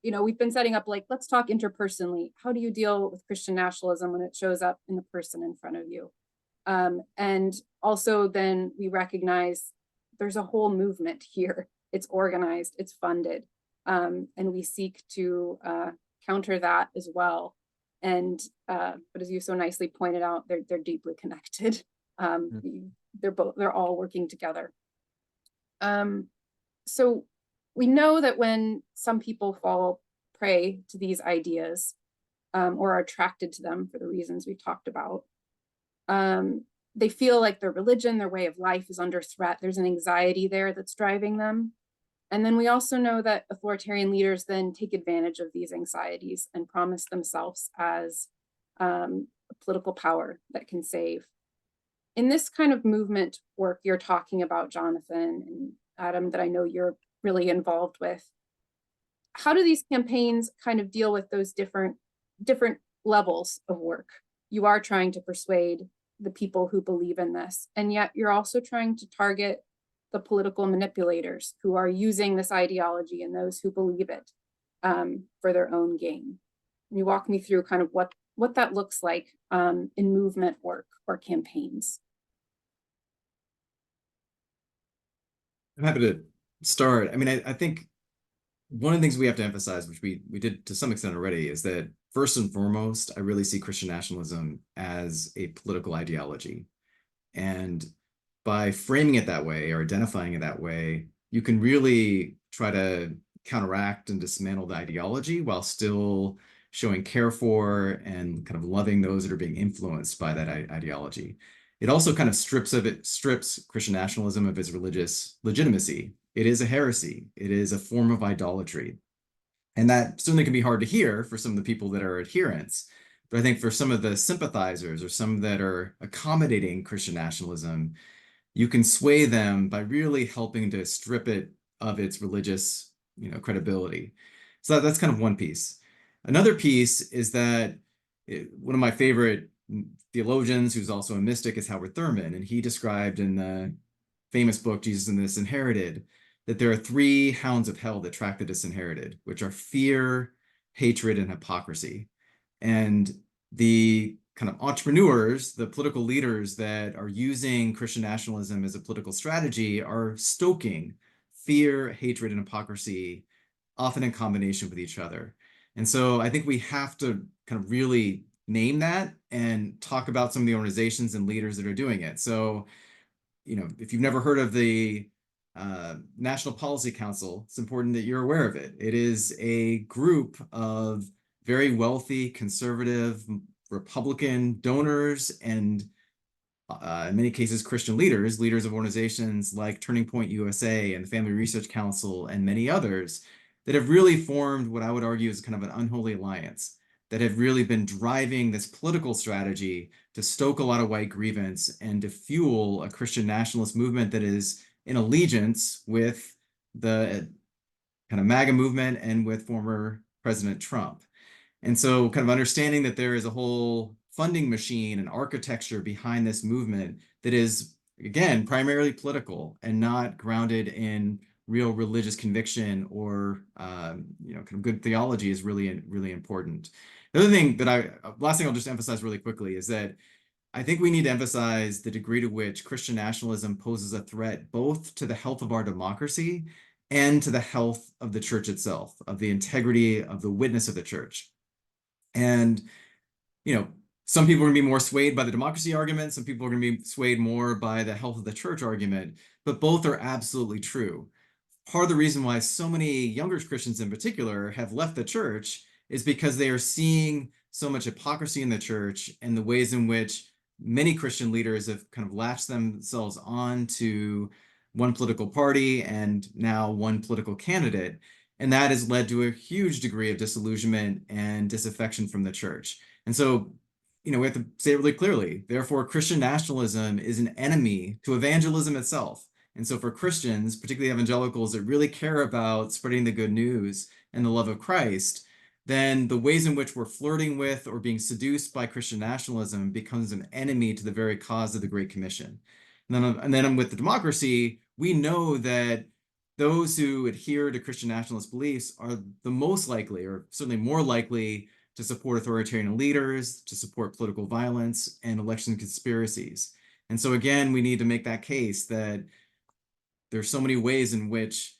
A: you know, we've been setting up, like, let's talk interpersonally. How do you deal with Christian nationalism when it shows up in the person in front of you? And also then we recognize there's a whole movement here. It's organized, it's funded, and we seek to counter that as well. And but as you so nicely pointed out, they're deeply connected. They're all working together. So we know that when some people fall prey to these ideas or are attracted to them for the reasons we talked about, they feel like their religion, their way of life is under threat. There's an anxiety there that's driving them. And then we also know that authoritarian leaders then take advantage of these anxieties and promise themselves as political power that can save. In this kind of movement work you're talking about, Jonathan and Adam, that I know you're really involved with, how do these campaigns kind of deal with those different levels of work? You are trying to persuade the people who believe in this, and yet you're also trying to target the political manipulators who are using this ideology and those who believe it for their own gain. Can you walk me through kind of what that looks like in movement work or campaigns?
B: I'm happy to start. I mean, I think one of the things we have to emphasize, which we did to some extent already, is that first and foremost, I really see Christian nationalism as a political ideology. And by framing it that way or identifying it that way, you can really try to counteract and dismantle the ideology while still showing care for and kind of loving those that are being influenced by that ideology. It also kind of strips Christian nationalism of its religious legitimacy. It is a heresy. It is a form of idolatry. And that certainly can be hard to hear for some of the people that are adherents. But I think for some of the sympathizers or some that are accommodating Christian nationalism, you can sway them by really helping to strip it of its religious, credibility. So that's kind of one piece. Another piece is that one of my favorite theologians, who's also a mystic, is Howard Thurman, and he described in the famous book Jesus and the Disinherited that there are 3 hounds of hell that track the disinherited, which are fear, hatred, and hypocrisy. And the kind of entrepreneurs, the political leaders that are using Christian nationalism as a political strategy are stoking fear, hatred, and hypocrisy, often in combination with each other. And so I think we have to kind of really name that and talk about some of the organizations and leaders that are doing it. So, if you've never heard of the National Policy Council, it's important that you're aware of it. It is a group of very wealthy, conservative, Republican donors and in many cases Christian leaders of organizations like Turning Point USA and the Family Research Council and many others that have really formed what I would argue is kind of an unholy alliance that have really been driving this political strategy to stoke a lot of white grievance and to fuel a Christian nationalist movement that is in allegiance with the kind of MAGA movement and with former President Trump. And so kind of understanding that there is a whole funding machine and architecture behind this movement that is, again, primarily political and not grounded in real religious conviction or, kind of good theology is really, really important. The other thing last thing I'll just emphasize really quickly is that I think we need to emphasize the degree to which Christian nationalism poses a threat both to the health of our democracy and to the health of the church itself, of the integrity of the witness of the church. And, some people are going to be more swayed by the democracy argument. Some people are going to be swayed more by the health of the church argument, but both are absolutely true. Part of the reason why so many younger Christians in particular have left the church is because they are seeing so much hypocrisy in the church and the ways in which many Christian leaders have kind of latched themselves on to one political party and now one political candidate. And that has led to a huge degree of disillusionment and disaffection from the church. And so, we have to say it really clearly. Therefore, Christian nationalism is an enemy to evangelism itself. And so for Christians, particularly evangelicals that really care about spreading the good news and the love of Christ, then the ways in which we're flirting with or being seduced by Christian nationalism becomes an enemy to the very cause of the Great Commission. And then with the democracy, we know that those who adhere to Christian nationalist beliefs are the most likely, or certainly more likely, to support authoritarian leaders, to support political violence and election conspiracies. And so again, we need to make that case that there's so many ways in which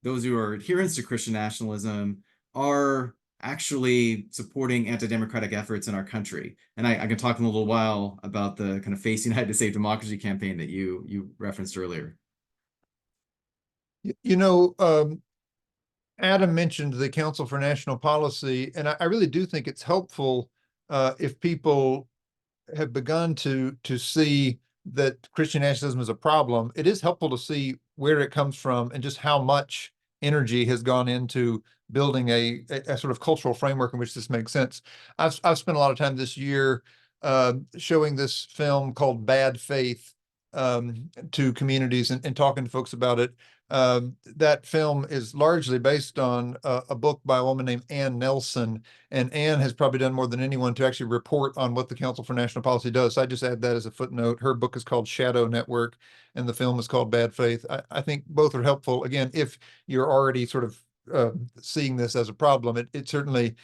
B: those who are adherents to Christian nationalism are actually supporting anti-democratic efforts in our country. And I can talk in a little while about the kind of Face United to Save Democracy campaign that you referenced earlier.
D: Adam mentioned the Council for National Policy, and I really do think it's helpful if people have begun to see that Christian nationalism is a problem. It is helpful to see where it comes from and just how much energy has gone into building a sort of cultural framework in which this makes sense. I've spent a lot of time this year showing this film called Bad Faith to communities and talking to folks about it. That film is largely based on a book by a woman named Ann Nelson, and Ann has probably done more than anyone to actually report on what the Council for National Policy does. So I just add that as a footnote. Her book is called Shadow Network, and the film is called Bad Faith. I think both are helpful. Again, if you're already sort of seeing this as a problem, it certainly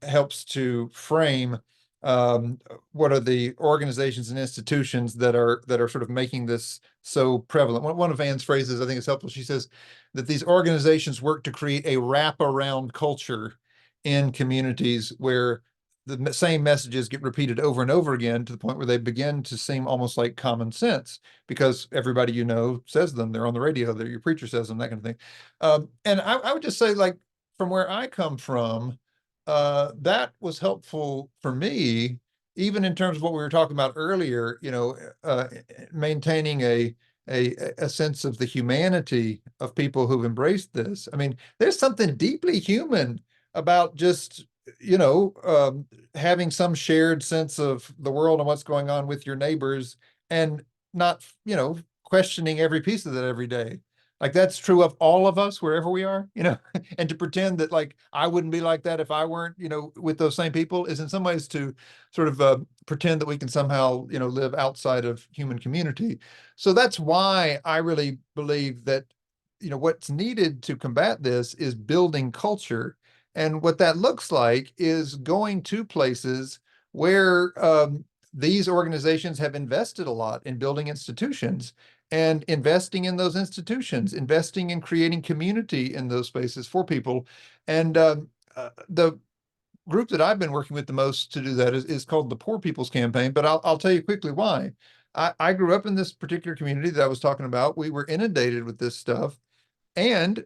D: helps to frame what are the organizations and institutions that are sort of making this so prevalent. One of Anne's phrases I think is helpful. She says that these organizations work to create a wraparound culture in communities where the same messages get repeated over and over again to the point where they begin to seem almost like common sense because everybody says them. They're on the radio. Your preacher says them, that kind of thing. And I would just say, like, from where I come from, that was helpful for me, even in terms of what we were talking about earlier, maintaining a sense of the humanity of people who've embraced this. I mean, there's something deeply human about just, having some shared sense of the world and what's going on with your neighbors and not, questioning every piece of that every day. Like, that's true of all of us, wherever we are, and to pretend that, like, I wouldn't be like that if I weren't, with those same people is in some ways to sort of pretend that we can somehow, live outside of human community. So that's why I really believe that, what's needed to combat this is building culture. And what that looks like is going to places where these organizations have invested a lot in building institutions and investing in those institutions, investing in creating community in those spaces for people. And the group that I've been working with the most to do that is called the Poor People's Campaign, but I'll tell you quickly why. I grew up in this particular community that I was talking about. We were inundated with this stuff. And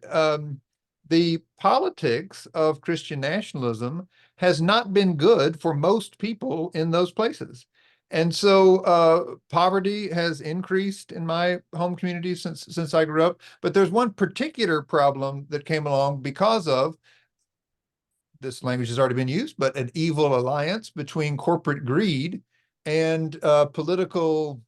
D: the politics of Christian nationalism has not been good for most people in those places. And so poverty has increased in my home community since I grew up. But there's one particular problem that came along because of, this language has already been used, but an evil alliance between corporate greed and political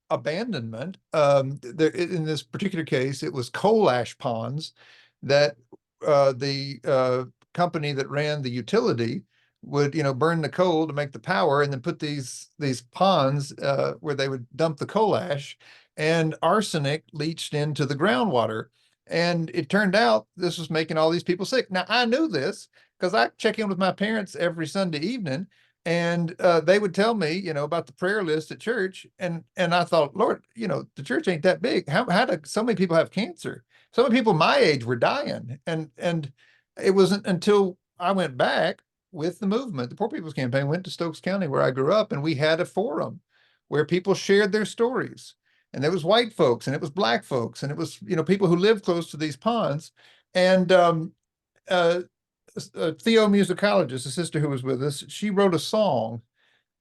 D: abandonment. In this particular case, it was coal ash ponds that the company that ran the utility would, burn the coal to make the power, and then put these ponds where they would dump the coal ash, and arsenic leached into the groundwater. And it turned out this was making all these people sick. Now, I knew this because I check in with my parents every Sunday evening, and they would tell me, about the prayer list at church, and I thought, Lord, the church ain't that big. How do so many people have cancer? So many people my age were dying, and it wasn't until I went back with the movement, the Poor People's Campaign, went to Stokes County where I grew up, and we had a forum where people shared their stories. And there was white folks, and it was black folks, and it was people who lived close to these ponds. And a theomusicologist, a sister who was with us, she wrote a song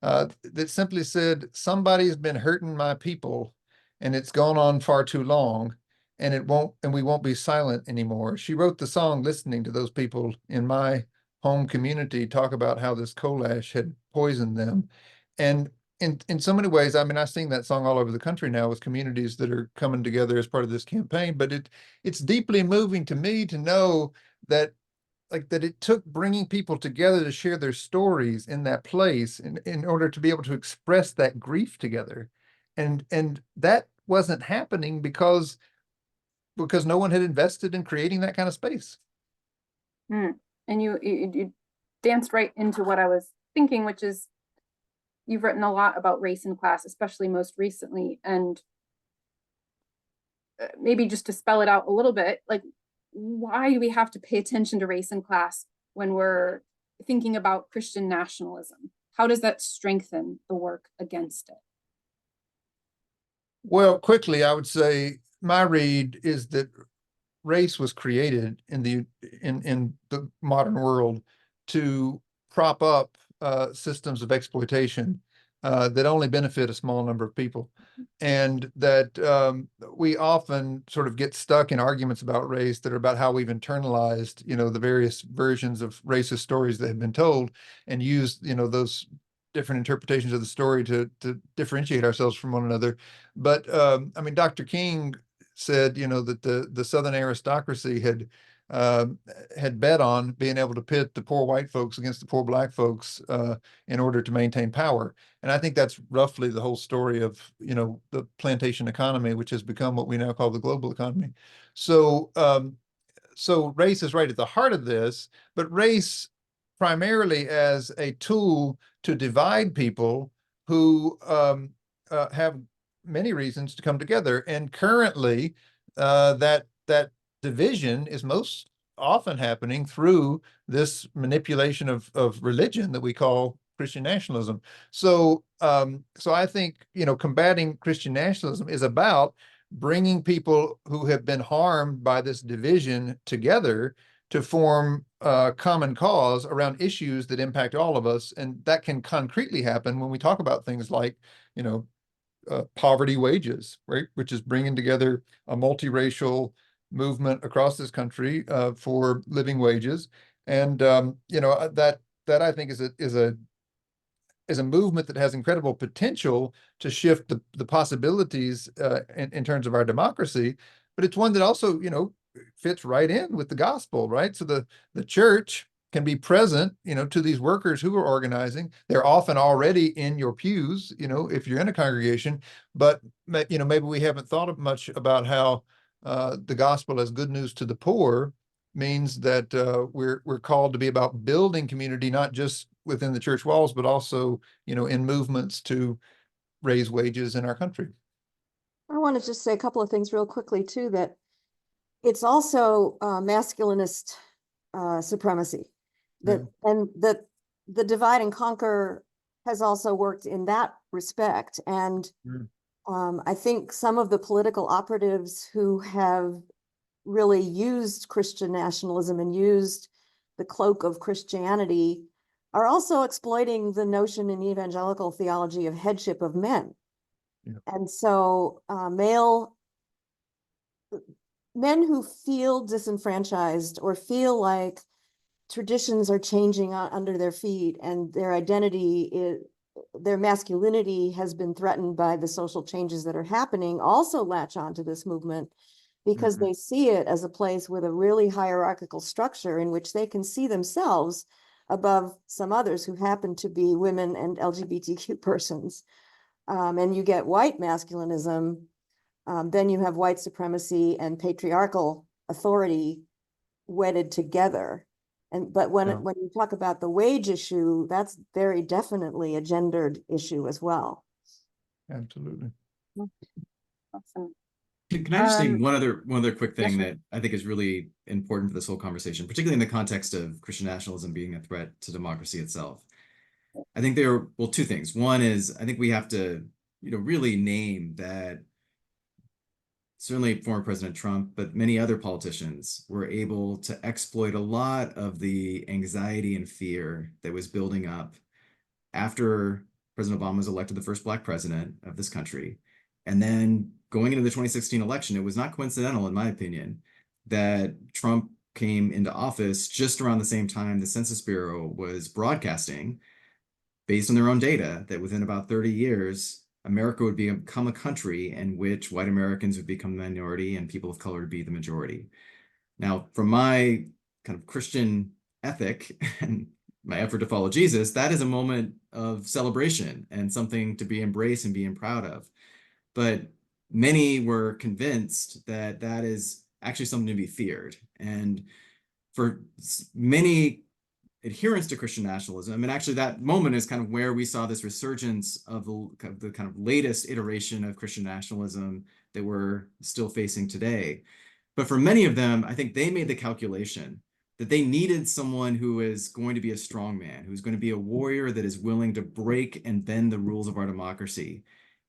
D: that simply said, "Somebody's been hurting my people, and it's gone on far too long, and we won't be silent anymore." She wrote the song listening to those people in my home community talk about how this coal ash had poisoned them. And in so many ways, I mean, I sing that song all over the country now with communities that are coming together as part of this campaign. But it's deeply moving to me to know that it took bringing people together to share their stories in that place in order to be able to express that grief together. And that wasn't happening because no one had invested in creating that kind of space.
A: And you danced right into what I was thinking, which is, you've written a lot about race and class, especially most recently. And maybe just to spell it out a little bit, why do we have to pay attention to race and class when we're thinking about Christian nationalism? How does that strengthen the work against it?
D: Well, quickly, I would say my read is that race was created in the modern world to prop up systems of exploitation that only benefit a small number of people. And that we often sort of get stuck in arguments about race that are about how we've internalized, the various versions of racist stories that have been told, and used, those different interpretations of the story to differentiate ourselves from one another. But I mean, Dr. King said, that the Southern aristocracy had bet on being able to pit the poor white folks against the poor black folks in order to maintain power. And I think that's roughly the whole story of, the plantation economy, which has become what we now call the global economy. So, so race is right at the heart of this, but race primarily as a tool to divide people who have many reasons to come together. And currently, that division is most often happening through this manipulation of religion that we call Christian nationalism. So I think, combating Christian nationalism is about bringing people who have been harmed by this division together to form a common cause around issues that impact all of us. And that can concretely happen when we talk about things like, poverty wages, right? Which is bringing together a multiracial movement across this country for living wages. And, that I think is a movement that has incredible potential to shift the possibilities in terms of our democracy. But it's one that also, fits right in with the gospel, right? So the church can be present, to these workers who are organizing. They're often already in your pews, if you're in a congregation, but maybe we haven't thought much about how the gospel as good news to the poor means that we're called to be about building community, not just within the church walls, but also, in movements to raise wages in our country.
C: I want to just say a couple of things real quickly too, that it's also masculinist supremacy, and that the divide and conquer has also worked in that respect. And I think some of the political operatives who have really used Christian nationalism and used the cloak of Christianity are also exploiting the notion in evangelical theology of headship of men. And so men who feel disenfranchised or feel like traditions are changing under their feet and their identity their masculinity has been threatened by the social changes that are happening, also latch onto this movement because they see it as a place with a really hierarchical structure in which they can see themselves above some others who happen to be women and LGBTQ persons. And you get white masculinism, then you have white supremacy and patriarchal authority wedded together. But when you talk about the wage issue, that's very definitely a gendered issue as well.
D: Absolutely.
A: Awesome.
B: Can I just say one other quick thing
C: sure.
B: that I think is really important for this whole conversation, particularly in the context of Christian nationalism being a threat to democracy itself? I think there are, well, two things. One is I think we have to, really name that certainly former President Trump, but many other politicians were able to exploit a lot of the anxiety and fear that was building up after President Obama was elected the first Black president of this country. And then going into the 2016 election, it was not coincidental, in my opinion, that Trump came into office just around the same time the Census Bureau was broadcasting, based on their own data, that within about 30 years, America would become a country in which white Americans would become the minority and people of color would be the majority. Now, from my kind of Christian ethic and my effort to follow Jesus, that is a moment of celebration and something to be embraced and being proud of. But many were convinced that that is actually something to be feared. And for many adherents to Christian nationalism, and actually that moment is kind of where we saw this resurgence of the kind of latest iteration of Christian nationalism that we're still facing today. But for many of them, I think they made the calculation that they needed someone who is going to be a strong man, who's going to be a warrior that is willing to break and bend the rules of our democracy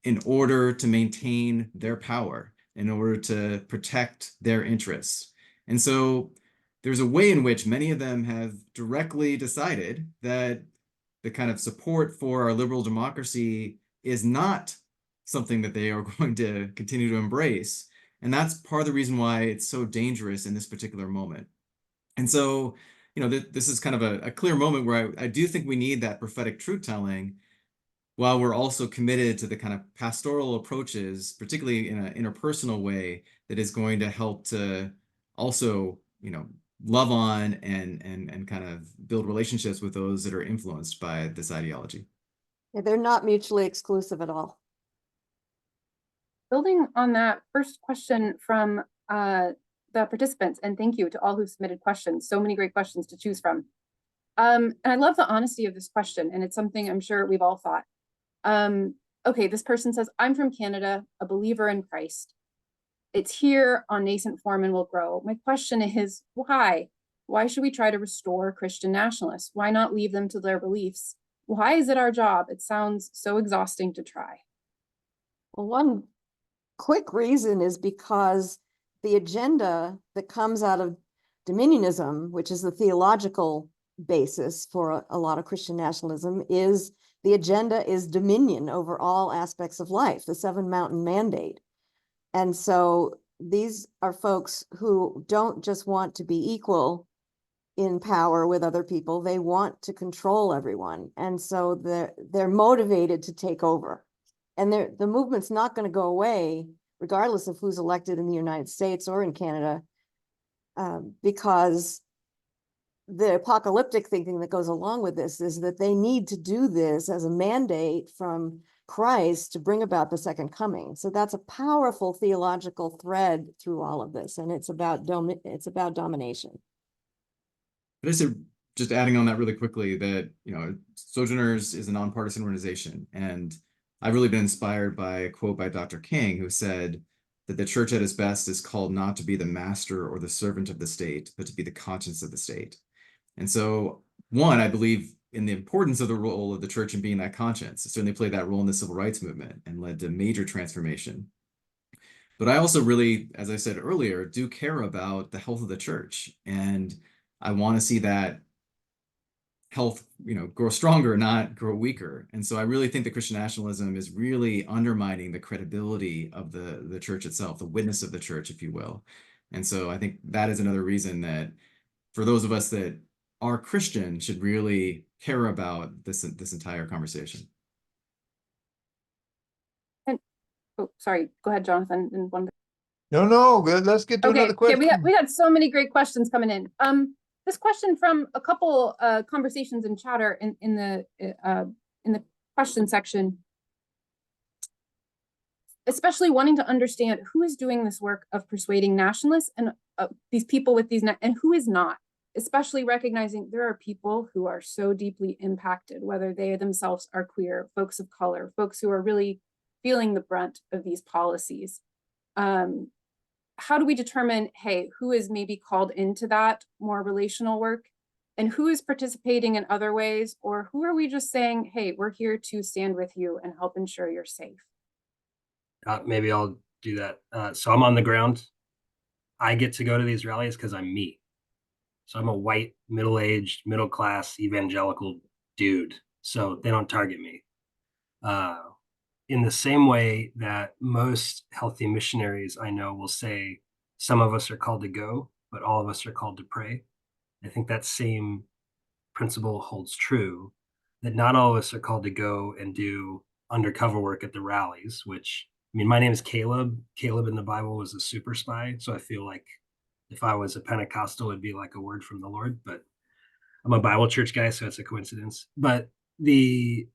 B: in order to maintain their power, in order to protect their interests. And so there's a way in which many of them have directly decided that the kind of support for our liberal democracy is not something that they are going to continue to embrace. And that's part of the reason why it's so dangerous in this particular moment. And so, this is kind of a clear moment where I do think we need that prophetic truth-telling, while we're also committed to the kind of pastoral approaches, particularly in an interpersonal way, that is going to help to also, love on and kind of build relationships with those that are influenced by this ideology.
C: Yeah, they're not mutually exclusive at all.
A: Building on that first question from the participants, and thank you to all who submitted questions. So many great questions to choose from. And I love the honesty of this question, and it's something I'm sure we've all thought. Okay, this person says, I'm from Canada, a believer in Christ. It's here on nascent form and will grow. My question is, why? Why should we try to restore Christian nationalists? Why not leave them to their beliefs? Why is it our job? It sounds so exhausting to try.
C: Well, one quick reason is because the agenda that comes out of dominionism, which is the theological basis for a lot of Christian nationalism, is the agenda is dominion over all aspects of life, the Seven Mountain Mandate. And so these are folks who don't just want to be equal in power with other people, they want to control everyone. And so they're motivated to take over. And the movement's not going to go away, regardless of who's elected in the United States or in Canada, because the apocalyptic thinking that goes along with this is that they need to do this as a mandate from Christ to bring about the second coming. So that's a powerful theological thread through all of this, and it's about domination.
B: But it's a just adding on that really quickly that, Sojourners is a nonpartisan organization. And I've really been inspired by a quote by Dr. King, who said that the church at its best is called not to be the master or the servant of the state, but to be the conscience of the state. And so, one, I believe in the importance of the role of the church in being that conscience. It certainly played that role in the civil rights movement and led to major transformation. But I also really, as I said earlier, do care about the health of the church. And I want to see that health, grow stronger, not grow weaker. And so I really think that Christian nationalism is really undermining the credibility of the church itself, the witness of the church, if you will. And so I think that is another reason that for those of us that are Christian should really care about this entire conversation.
A: And oh, sorry, go ahead, Jonathan. And one.
D: No, good. Let's get to another question.
A: Okay, we had so many great questions coming in. This question from a couple conversations in chatter in the question section, especially wanting to understand who is doing this work of persuading nationalists and these people with these and who is not, especially recognizing there are people who are so deeply impacted, whether they themselves are queer, folks of color, folks who are really feeling the brunt of these policies. How do we determine, hey, who is maybe called into that more relational work and who is participating in other ways, or who are we just saying, hey, we're here to stand with you and help ensure you're safe?
E: Maybe I'll do that. So I'm on the ground. I get to go to these rallies because I'm me. So I'm a white, middle-aged, middle-class, evangelical dude. So they don't target me. In the same way that most healthy missionaries I know will say, some of us are called to go, but all of us are called to pray. I think that same principle holds true, that not all of us are called to go and do undercover work at the rallies, which, I mean, my name is Caleb. Caleb in the Bible was a super spy. So I feel like if I was a Pentecostal, it'd be like a word from the Lord, but I'm a Bible church guy, so it's a coincidence. But the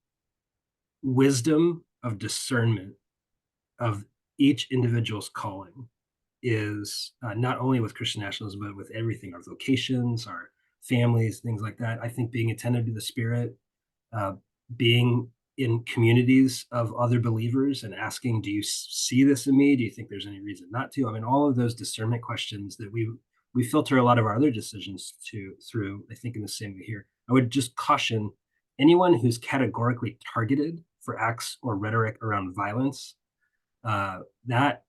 E: wisdom of discernment of each individual's calling is not only with Christian nationalism, but with everything, our vocations, our families, things like that. I think being attentive to the Spirit, being in communities of other believers and asking, do you see this in me? Do you think there's any reason not to? I mean, all of those discernment questions that we filter a lot of our other decisions through, I think in the same way here. I would just caution anyone who's categorically targeted for acts or rhetoric around violence, that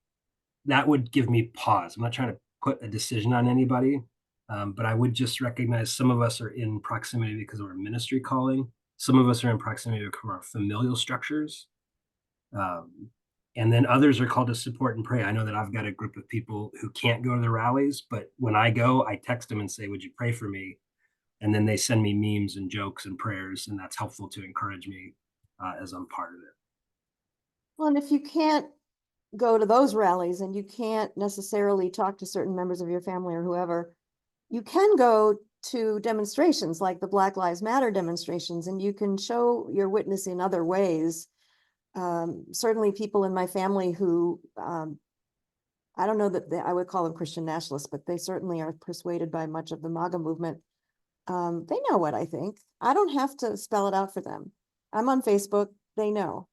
E: would give me pause. I'm not trying to put a decision on anybody, but I would just recognize some of us are in proximity because of our ministry calling. Some of us are in proximity because of our familial structures. And then others are called to support and pray. I know that I've got a group of people who can't go to the rallies, but when I go, I text them and say, would you pray for me? And then they send me memes and jokes and prayers, and that's helpful to encourage me as I'm part of it.
C: Well, and if you can't go to those rallies and you can't necessarily talk to certain members of your family or whoever, you can go to demonstrations like the Black Lives Matter demonstrations, and you can show your witness in other ways. Certainly people in my family who, I don't know that I would call them Christian nationalists, but they certainly are persuaded by much of the MAGA movement. They know what I think. I don't have to spell it out for them. I'm on Facebook, they know.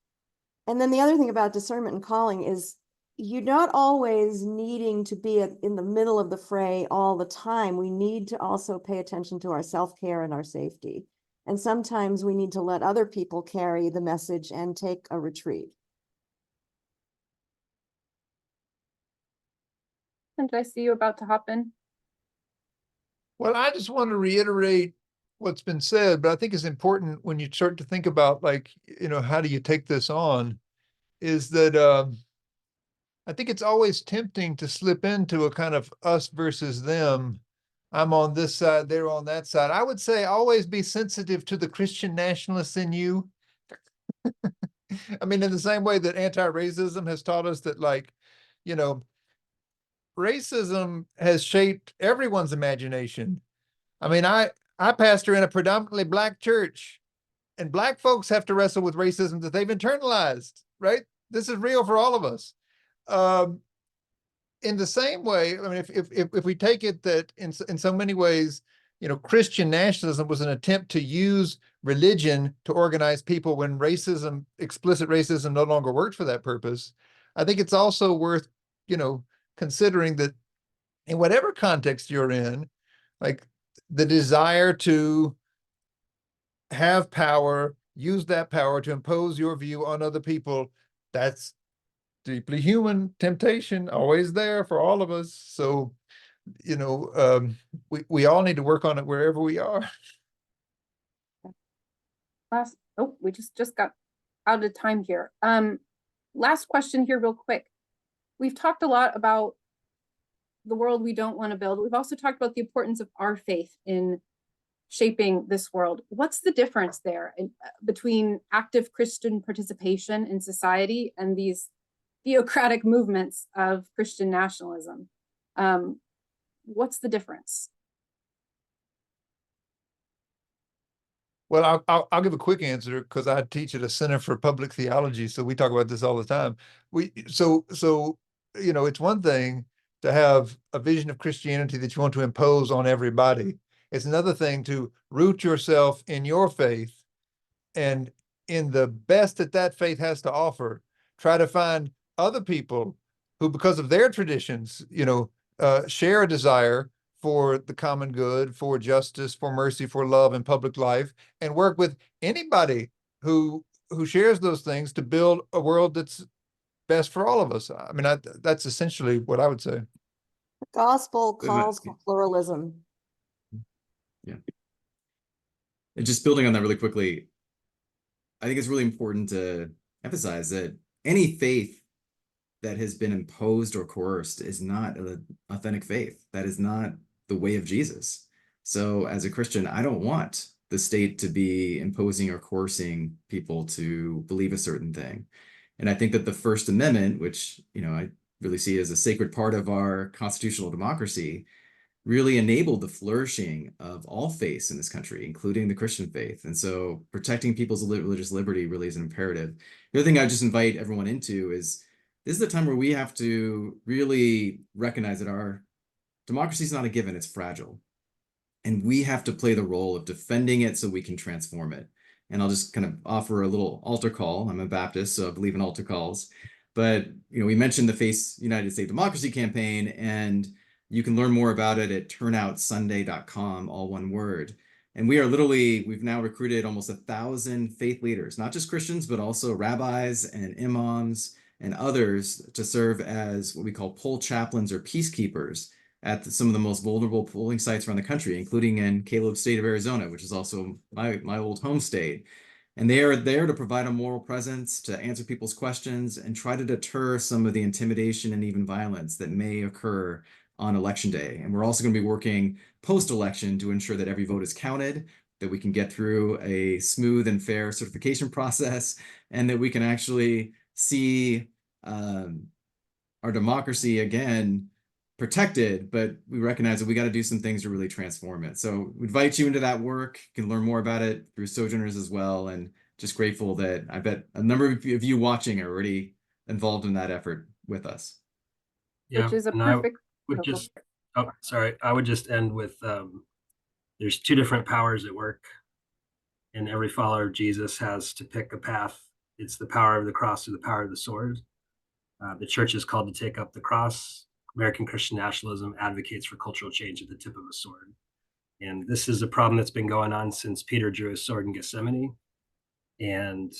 C: And then the other thing about discernment and calling is you're not always needing to be in the middle of the fray all the time. We need to also pay attention to our self-care and our safety. And sometimes we need to let other people carry the message and take a retreat.
A: And did I see you about to hop in?
D: Well, I just want to reiterate what's been said, but I think it's important when you start to think about, like, how do you take this on, is that I think it's always tempting to slip into a kind of us versus them. I'm on this side, they're on that side. I would say always be sensitive to the Christian nationalists in you. I mean, in the same way that anti-racism has taught us that, like, racism has shaped everyone's imagination. I mean, I pastor in a predominantly Black church, and Black folks have to wrestle with racism that they've internalized, right? This is real for all of us. In the same way, I mean, if we take it that in so many ways, Christian nationalism was an attempt to use religion to organize people when explicit racism no longer worked for that purpose. I think it's also worth, considering that in whatever context you're in, like the desire to have power, use that power to impose your view on other people, that's deeply human temptation, always there for all of us. So, we all need to work on it wherever we are.
A: We just got out of time here. Last question here real quick. We've talked a lot about the world we don't want to build. We've also talked about the importance of our faith in shaping this world. What's the difference there between active Christian participation in society and these theocratic movements of Christian nationalism? What's the difference?
D: Well, I'll give a quick answer because I teach at a Center for Public Theology, so we talk about this all the time. It's one thing to have a vision of Christianity that you want to impose on everybody. It's another thing to root yourself in your faith and in the best that faith has to offer, try to find other people who, because of their traditions, share a desire for the common good, for justice, for mercy, for love and public life, and work with anybody who shares those things to build a world that's best for all of us. I mean, that's essentially what I would say.
C: The gospel calls for pluralism.
B: Yeah. And just building on that really quickly, I think it's really important to emphasize that any faith that has been imposed or coerced is not an authentic faith. That is not the way of Jesus. So as a Christian, I don't want the state to be imposing or coercing people to believe a certain thing. And I think that the First Amendment, which, I really see as a sacred part of our constitutional democracy, really enabled the flourishing of all faiths in this country, including the Christian faith. And so protecting people's religious liberty really is an imperative. The other thing I just invite everyone into is this is the time where we have to really recognize that our democracy is not a given, it's fragile. And we have to play the role of defending it so we can transform it. And I'll just kind of offer a little altar call. I'm a Baptist, so I believe in altar calls. But, we mentioned the Face United States Democracy campaign, and you can learn more about it at turnoutsunday.com, all one word. And we've now recruited almost 1,000 faith leaders, not just Christians, but also rabbis and imams and others to serve as what we call poll chaplains or peacekeepers at some of the most vulnerable polling sites around the country, including in Caleb's state of Arizona, which is also my old home state. And they are there to provide a moral presence, to answer people's questions, and try to deter some of the intimidation and even violence that may occur on election day. And we're also going to be working post-election to ensure that every vote is counted, that we can get through a smooth and fair certification process, and that we can actually see our democracy again protected, but we recognize that we got to do some things to really transform it. So we invite you into that work. You can learn more about it through Sojourners as well. And just grateful that I bet a number of you watching are already involved in that effort with us.
E: Yeah,
A: Which is a
E: and
A: perfect.
E: I would just end with there's two different powers at work, and every follower of Jesus has to pick a path. It's the power of the cross or the power of the sword. The church is called to take up the cross. American Christian nationalism advocates for cultural change at the tip of a sword. And this is a problem that's been going on since Peter drew his sword in Gethsemane. And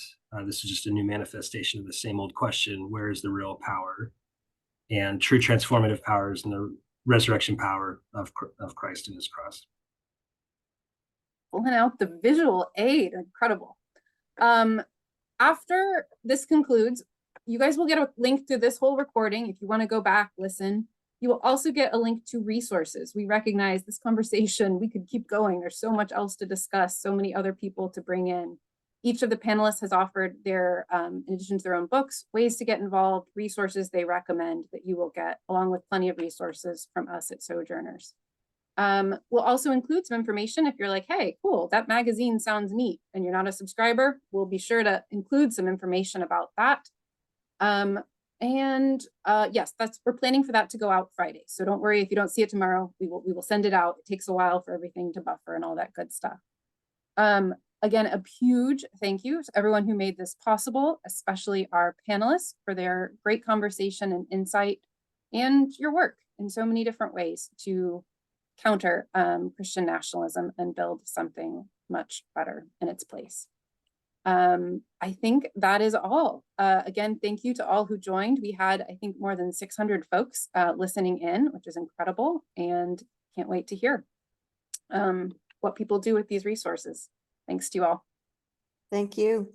E: this is just a new manifestation of the same old question: where is the real power? And true transformative powers and the resurrection power of Christ and his cross.
A: Pulling out the visual aid, incredible. After this concludes, you guys will get a link to this whole recording if you want to go back, listen. You will also get a link to resources. We recognize this conversation, we could keep going. There's so much else to discuss, so many other people to bring in. Each of the panelists has offered their, in addition to their own books, ways to get involved, resources they recommend that you will get, along with plenty of resources from us at Sojourners. We'll also include some information if you're like, hey, cool, that magazine sounds neat, and you're not a subscriber, we'll be sure to include some information about that. And yes, we're planning for that to go out Friday. So don't worry if you don't see it tomorrow. We will send it out. It takes a while for everything to buffer and all that good stuff. Again, a huge thank you to everyone who made this possible, especially our panelists for their great conversation and insight, and your work in so many different ways to counter Christian nationalism and build something much better in its place. I think that is all. Again, thank you to all who joined. We had, I think, more than 600 folks listening in, which is incredible, and can't wait to hear what people do with these resources. Thanks to you all.
C: Thank you.